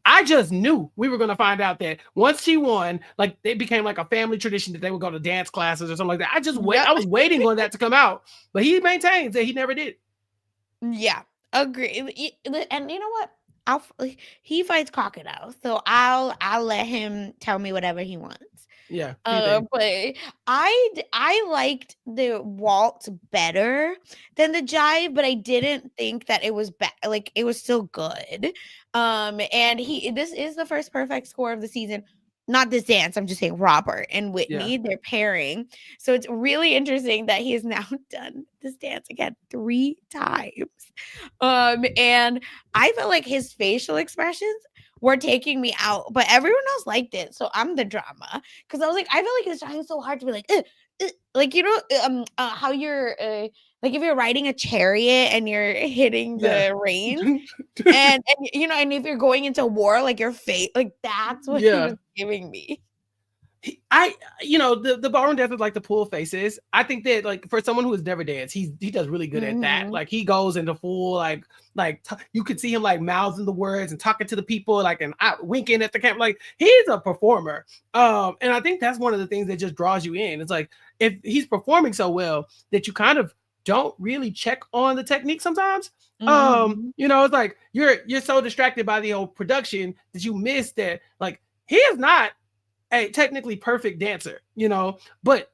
I just knew we were going to find out that once she won, like it became like a family tradition that they would go to dance classes or something like that. Yep. I was waiting on that to come out, but he maintains that he never did. Yeah, agree. And you know what? He fights crocodiles, so I'll let him tell me whatever he wants. Yeah. But I liked the waltz better than the jive, but I didn't think that it was bad. Like it was still good. And this is the first perfect score of the season. Not this dance. I'm just saying Robert and Whitney, they're pairing. So it's really interesting that he has now done this dance again 3 times. And I felt like his facial expressions were taking me out, but everyone else liked it. So I'm the drama because I was like, I feel like it's trying so hard to be like, like how you're like if you're riding a chariot and you're hitting the reins, and and if you're going into war, like your face, like that's what he was giving me. The ballroom dancers like to pull faces. I think that like for someone who has never danced, he does really good at that. Like he goes into full you could see him like mouthing the words and talking to the people like and winking at the camera. Like he's a performer. And I think that's one of the things that just draws you in. It's like if he's performing so well that you kind of don't really check on the technique sometimes. It's like you're so distracted by the whole production that you miss that like he is not a technically perfect dancer, but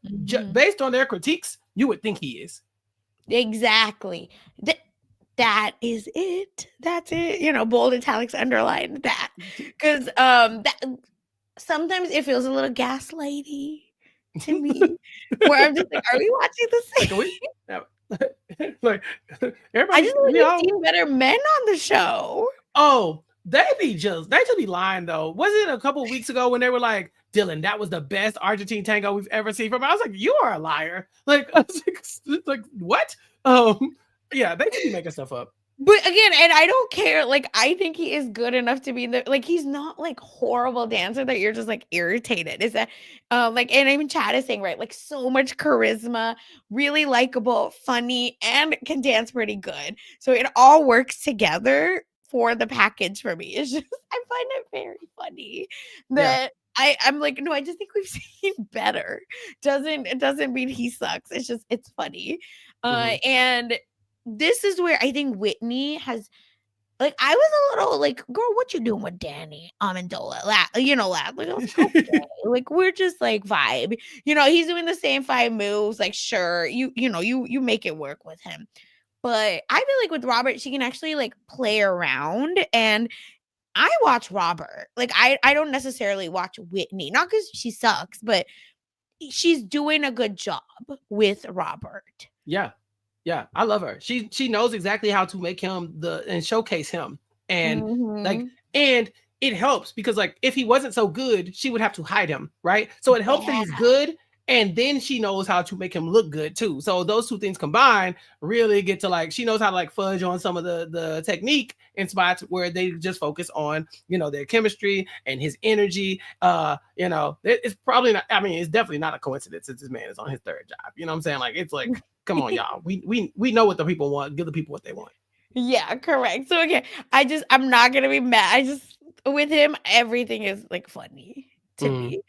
based on their critiques, you would think he is. Exactly. That is it. That's it. Bold italics underline that. Because that sometimes it feels a little gaslighty to me. Where I'm just like, are we watching the same? Like everybody, I just want to see better men on the show. Oh, they just be lying though. Was it a couple weeks ago when they were like, Dylan, that was the best Argentine tango we've ever seen from? I was like, you are a liar. Like, I was like what? Yeah, they could be making stuff up. But again, and I don't care. Like, I think he is good enough to be like, he's not like horrible dancer that you're just like irritated. Is that and even Chad is saying, right? Like so much charisma, really likable, funny, and can dance pretty good. So it all works together for the package for me. It's just I find it very funny that I'm like, no, I just think we've seen better. It doesn't mean he sucks. It's just it's funny. And this is where I think Whitney has like I was a little like, girl, what you doing with Danny Amendola? Laugh. Like, okay. Like we're just like vibe. He's doing the same 5 moves. Like, sure, you make it work with him. But I feel like with Robert, she can actually like play around. And I watch Robert. Like I don't necessarily watch Whitney, not because she sucks, but she's doing a good job with Robert. Yeah, I love her. She knows exactly how to make him and showcase him, and and it helps because like if he wasn't so good, she would have to hide him, right? So it helps that he's good. And then she knows how to make him look good too. So those two things combined really get to like, she knows how to like fudge on some of the technique in spots where they just focus on, their chemistry and his energy. It's probably not, I mean, it's definitely not a coincidence that this man is on his 3rd job. You know what I'm saying? Like, it's like, come on, y'all. We know what the people want. Give the people what they want. Yeah, correct. So again, I'm not going to be mad. With him, everything is like funny to me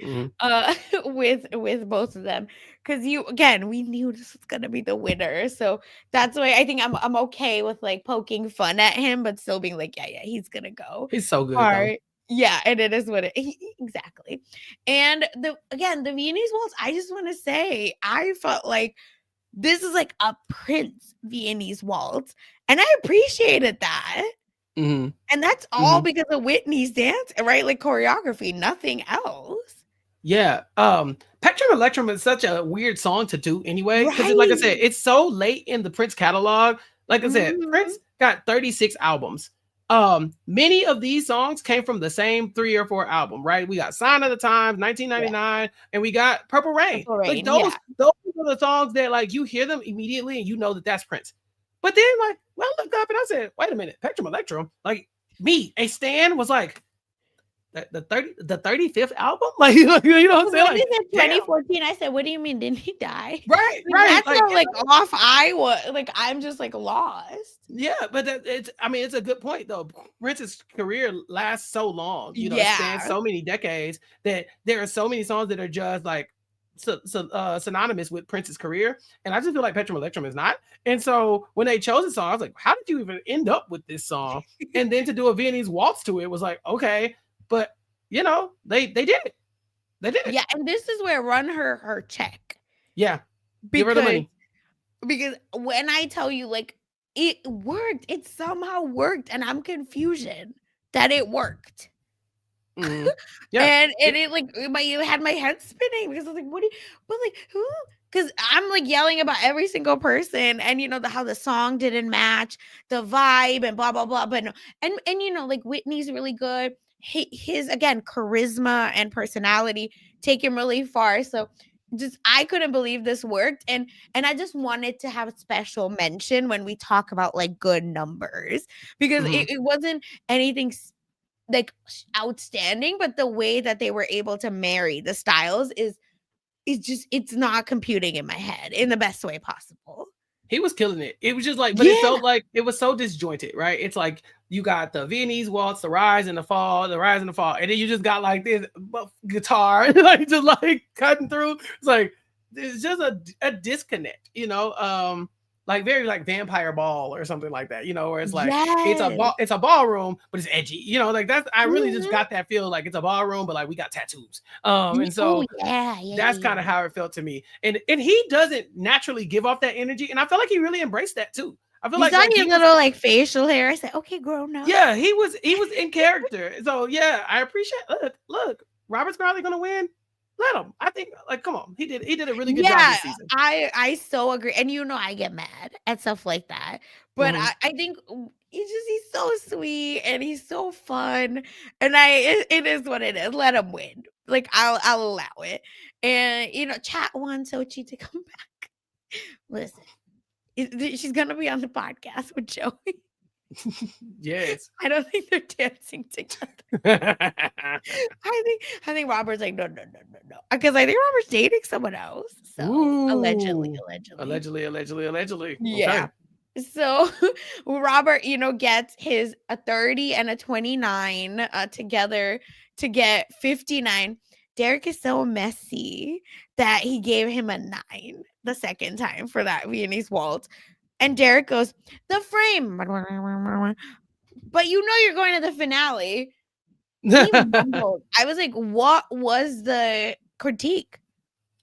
with both of them because we knew this was gonna be the winner, so that's why I think I'm okay with like poking fun at him but still being like yeah he's gonna go. He's so good yeah, and it is what it exactly. And the Viennese waltz, I just want to say I felt like this is like a Prince Viennese waltz and I appreciated that. And that's all because of Whitney's dance, right? Like choreography, nothing else. Yeah. Pectrum Electrum is such a weird song to do anyway. Because like I said, it's so late in the Prince catalog. Like I said, Prince got 36 albums. Many of these songs came from the same 3 or 4 album, right? We got Sign of the Times, 1999, and we got Purple Rain. Like those are the songs that like you hear them immediately and you know that that's Prince. But then, like, I looked up and I said, wait a minute, Pectrum Electrum, like me, a stan was like the 35th album? Like, you know what I'm saying? Like, 2014, I said, what do you mean? Didn't he die? Right. That's like off I was. Like, I'm just like lost. Yeah, but it's a good point though. Prince's career lasts so long, it spans so many decades that there are so many songs that are just like synonymous with Prince's career, and I just feel like Pectrum Electrum is not. And so when they chose the song, I was like, how did you even end up with this song? And then to do a Viennese waltz to it was like, okay, but they did it. They did. Yeah, and this is where run her check. Yeah. Give her the Because money. when I tell you, like, it worked, it somehow worked, and I'm confusion that it worked. Mhm. Yeah. And it like it had my head spinning because I was like, what do you, but like who? Because I'm like yelling about every single person, and you know how the song didn't match the vibe and blah blah blah. But no, and you know, like Whitney's really good. His again charisma and personality take him really far. So just I couldn't believe this worked, and I just wanted to have a special mention when we talk about like good numbers because Mhm. it wasn't anything like outstanding, but the way that they were able to marry the styles is just it's not computing in my head in the best way possible. He was killing it. It was just like, but it Yeah. felt like it was so disjointed, right? It's like you got the Viennese waltz, the rise and the fall, the rise and the fall, and then you just got like this guitar, like just like cutting through. It's like it's just a disconnect, like very like Vampire Ball or something like that, where it's like Yes. it's a ballroom, but it's edgy, like that's I really just Mhm. got that feel like it's a ballroom, but like we got tattoos, and Oh so yeah, yeah, that's yeah, kind of yeah. how it felt to me. And he doesn't naturally give off that energy. And I felt like he really embraced that too. I feel You saw like your he was, little like facial hair. I said, okay, grown up. yeah, he was in character. So yeah, I appreciate look, Robert's probably gonna win. Let him. I think like come on. He did a really good job Yeah, this season. I so agree. And you know I get mad at stuff like that. But Mhm. I think he's so sweet and he's so fun. And it is what it is. Let him win. Like I'll allow it. And you know, chat wants Sochi to come back. Listen, she's gonna be on the podcast with Joey. Yes. I don't think they're dancing together. I think Robert's like, no. Because I think Robert's dating someone else. So allegedly, Ooh. allegedly. Allegedly. Yeah. Okay. So Robert, you know, gets his a 30 and a 29 together to get 59. Derek is so messy that he gave him a 9 the second time for that Viennese waltz. And Derek goes, the frame. But you know you're going to the finale. He mumbled. I was like, what was the critique?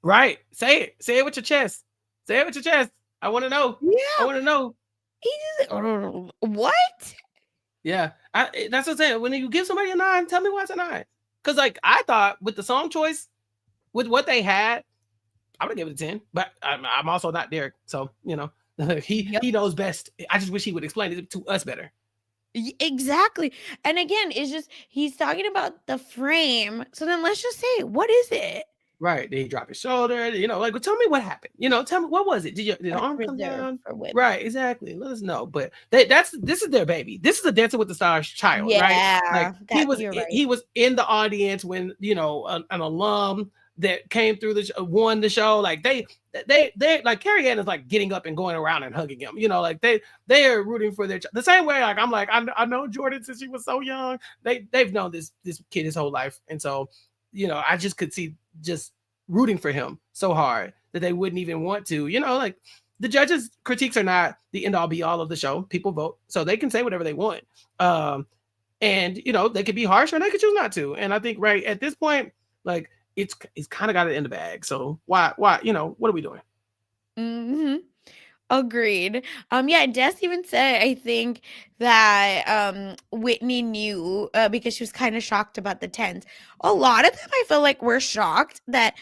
Right. Say it. Say it with your chest. Say it with your chest. I want to know. I Yeah. want to know. He just what? Yeah, that's what I'm saying. When you give somebody a 9, tell me why it's a 9. Because like I thought with the song choice, with what they had, I would give it a 10. But I'm also not Derek, so Yep. he knows best. I just wish he would explain it to us better. Exactly. And again, it's just he's talking about the frame. So then let's just say, what is it? Right? Did he drop his shoulder? Like, well, tell me what happened. Tell me what was it? Did the That's arm come reserved down? for women. Right? Exactly. Let us know. But this is their baby. This is a Dancing with the Stars child, right? Like Yeah, that you're right. he was in the audience when an alum that came through won the show. Like they like Carrie Ann is like getting up and going around and hugging him. Like they are rooting for the same way. Like I'm like I know Jordan since she was so young. They've known this kid his whole life, and so I just could see just rooting for him so hard that they wouldn't even want to. Like the judges' critiques are not the end all be all of the show. People vote, so they can say whatever they want. And they could be harsh or they could choose not to. And I think right at this point, like it's kind of got it in the bag. So why what are we doing? Mm-hmm. Agreed. Yeah, Des even said I think that Whitney knew because she was kind of shocked about the 10s. A lot of them I feel like were shocked that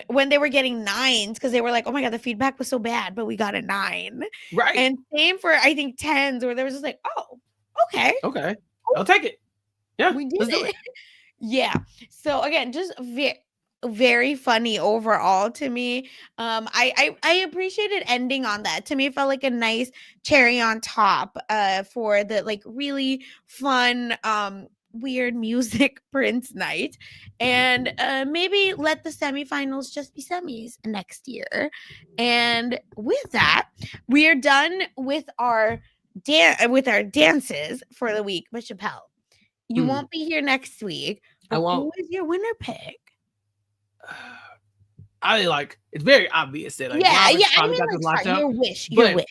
when they were getting 9s because they were like, oh my god, the feedback was so bad, but we got a 9. Right. And same for I think 10s where they was just like, oh, okay. Okay. I'll take it. Yeah, We did let's do it. it. Yeah. So again, just very funny overall to me. I appreciated ending on that. To me, it felt like a nice cherry on top for the like really fun weird music Prince night. And maybe let the semifinals just be semis next year. And with that, we are done with our dances for the week. But Chappelle, you won't be here next week. I But won't. who is your winner pick? I like it's very obvious that like Yeah, Robert's yeah. I probably mean, got this locked like, up. your wish. But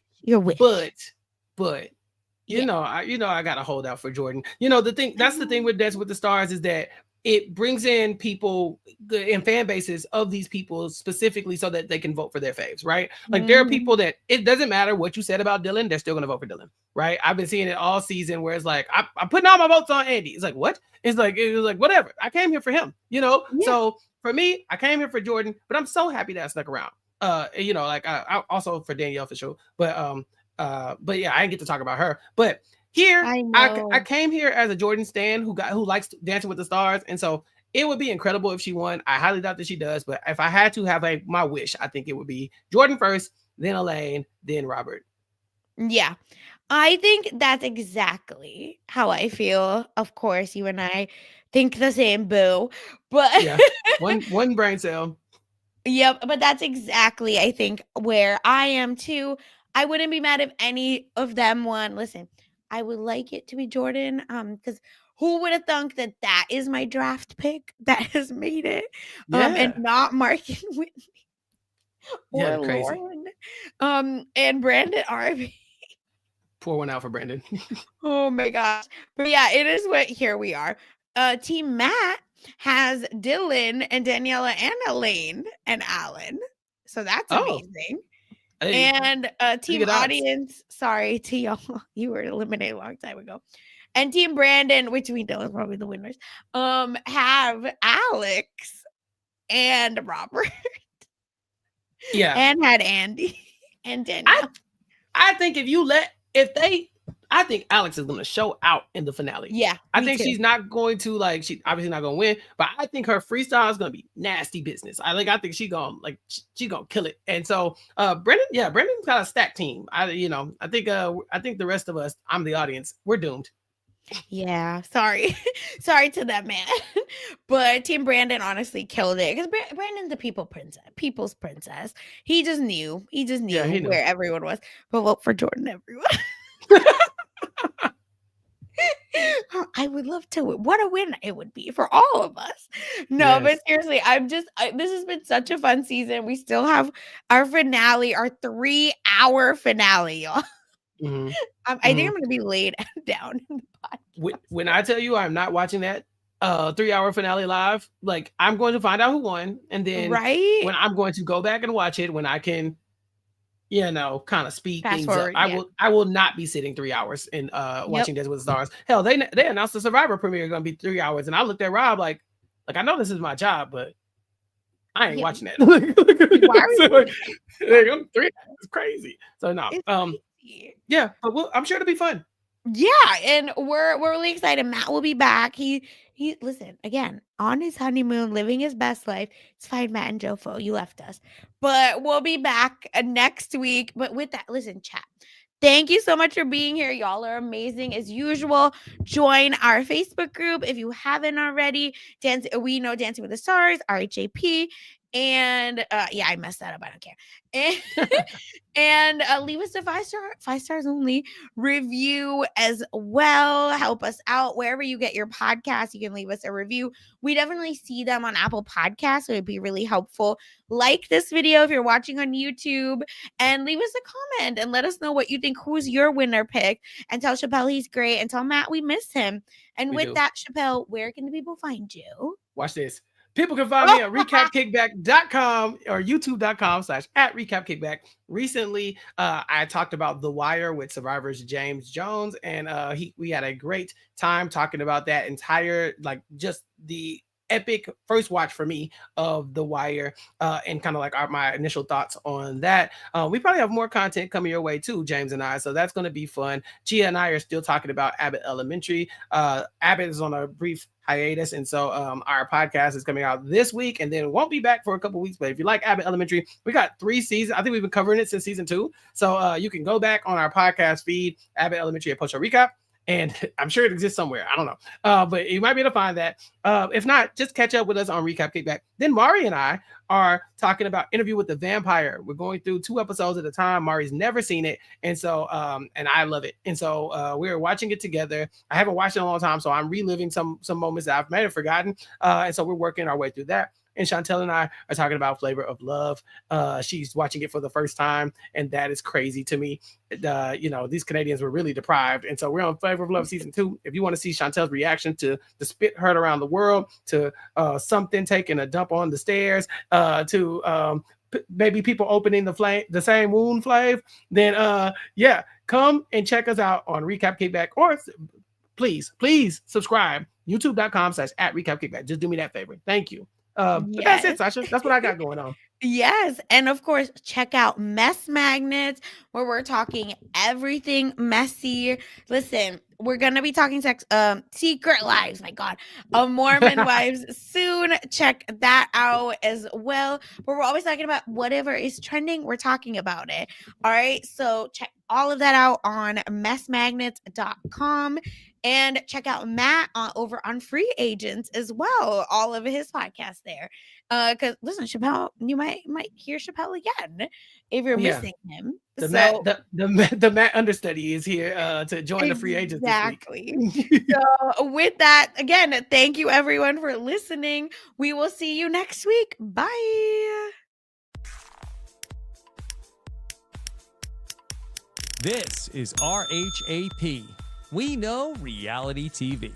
Yeah. I gotta hold out for Jordan. The thing that's the thing with Dance with the Stars is that it brings in people and fan bases of these people specifically so that they can vote for their faves, right? Like there are people that it doesn't matter what you said about Dylan, they're still going to vote for Dylan, right? I've been seeing it all season where it's like, I'm putting all my votes on Andy. It's like, what? It was like, whatever. I came here for him, you know? Yeah. So for me, I came here for Jordan, but I'm so happy that I stuck around. You know, like I also for Danielle for sure. But yeah, I didn't get to talk about her. But here, I came here as a Jordan stan who likes Dancing with the Stars, and so it would be incredible if she won. I highly doubt that she does, but if I had to have my wish, I think it would be Jordan first, then Elaine, then Robert. Yeah, I think that's exactly how I feel. Of course, you and I think the same, boo. But yeah, one brain cell. Yep, but that's exactly I think where I am too. I wouldn't be mad if any of them won. Listen, I would like it to be Jordan, because who would have thunk that that is my draft pick that has made it, and not Mark and Whitney or Lauren, and Brandon RB. Pour one out for Brandon. Oh my gosh, but yeah, it is what here we are. Team Matt has Dylan and Daniela and Elaine and Alan, so that's amazing. Hey, and team audience, sorry to y'all, you were eliminated a long time ago. And team Brandon, which we know is probably the winners, have Alex and Robert. Yeah. And had Andy and Danielle. I think I think Alex is going to show out in the finale. Yeah. I think she's not going to she's obviously not going to win, but I think her freestyle is going to be nasty business. I think she's going to kill it. And so Brendan's got a stacked team. I think the rest of us, I'm the audience, we're doomed. Yeah, sorry to that man, but Team Brandon honestly killed it because Brandon's the people's princess. He just knew where everyone was. But vote for Jordan, everyone. I would love to. What a win it would be for all of us. No, yes. But seriously, this has been such a fun season. We still have our finale, our 3-hour finale, y'all. Mm-hmm. I think I'm going to be laid down in the podcast. When I tell you I'm not watching that 3-hour finale live, like I'm going to find out who won, and then when I'm going to go back and watch it when I can, kind of speed things up. I will not be sitting 3 hours and watching Dancing with the Stars. Hell, they announced the Survivor premiere going to be 3 hours, and I looked at Rob like I know this is my job, but I ain't watching that. Why are you? I'm 3 hours. It's crazy. So no, yeah, but I'm sure it'll be fun. Yeah, and we're really excited. Matt will be back. He listen again on his honeymoon, living his best life. It's fine, Matt and Jofo, you left us, but we'll be back next week. But with that, listen, chat. Thank you so much for being here. Y'all are amazing as usual. Join our Facebook group if you haven't already. We know Dancing with the Stars, RHAP. And I messed that up. I don't care. And leave us a 5 stars only review as well. Help us out wherever you get your podcast. You can leave us a review. We definitely see them on Apple Podcasts, so it'd be really helpful. Like this video if you're watching on YouTube, and leave us a comment and let us know what you think. Who's your winner pick? And tell Chappell he's great, and tell Matt we miss him. And with that, Chappell, where can the people find you? Watch this. People can find me at recapkickback.com or youtube.com/@recapkickback. Recently, I talked about The Wire with Survivor's James Jones, and we had a great time talking about that entire, just the epic first watch for me of The Wire, and kind of my initial thoughts on that. We probably have more content coming your way too, James and I, so that's going to be fun. Gia and I are still talking about Abbott Elementary. Abbott is on a brief hiatus, and so our podcast is coming out this week, and then it won't be back for a couple weeks. But if you like Abbott Elementary, we got 3 seasons. I think we've been covering it since season 2, so you can go back on our podcast feed, Abbott Elementary, and post a recap. And I'm sure it exists somewhere. I don't know. But you might be able to find that. If not, just catch up with us on Recap Kickback. Then Mari and I are talking about Interview with the Vampire. We're going through 2 episodes at a time. Mari's never seen it. And so, and I love it. And so we're watching it together. I haven't watched it in a long time, so I'm reliving some moments that I might have forgotten. And so we're working our way through that. and Chantel and I are talking about Flavor of Love. She's watching it for the first time, and that is crazy to me. These Canadians were really deprived, and so we're on Flavor of Love season 2. If you want to see Chantel's reaction to the spit heard around the world, to something taking a dump on the stairs, to maybe people opening the same wound, Flav, then come and check us out on Recap Kickback, or please subscribe, youtube.com/@recapkickback. Just do me that favor. Thank you. But that's it, Sasha. That's what I got going on. Yes. And of course, check out Mess Magnets, where we're talking everything messy. Listen, we're going to be talking secret lives, my God, of Mormon wives soon. Check that out as well. But we're always talking about whatever is trending. We're talking about it. All right. So check all of that out on messmagnets.com. And check out Matt over on Free Agents as well. All of his podcasts there. Because listen, Chappell, you might hear Chappell again if you're missing him. The Matt understudy is here to join the Free Agents this week. Exactly. So with that, again, thank you everyone for listening. We will see you next week. Bye. This is RHAP. We know reality TV.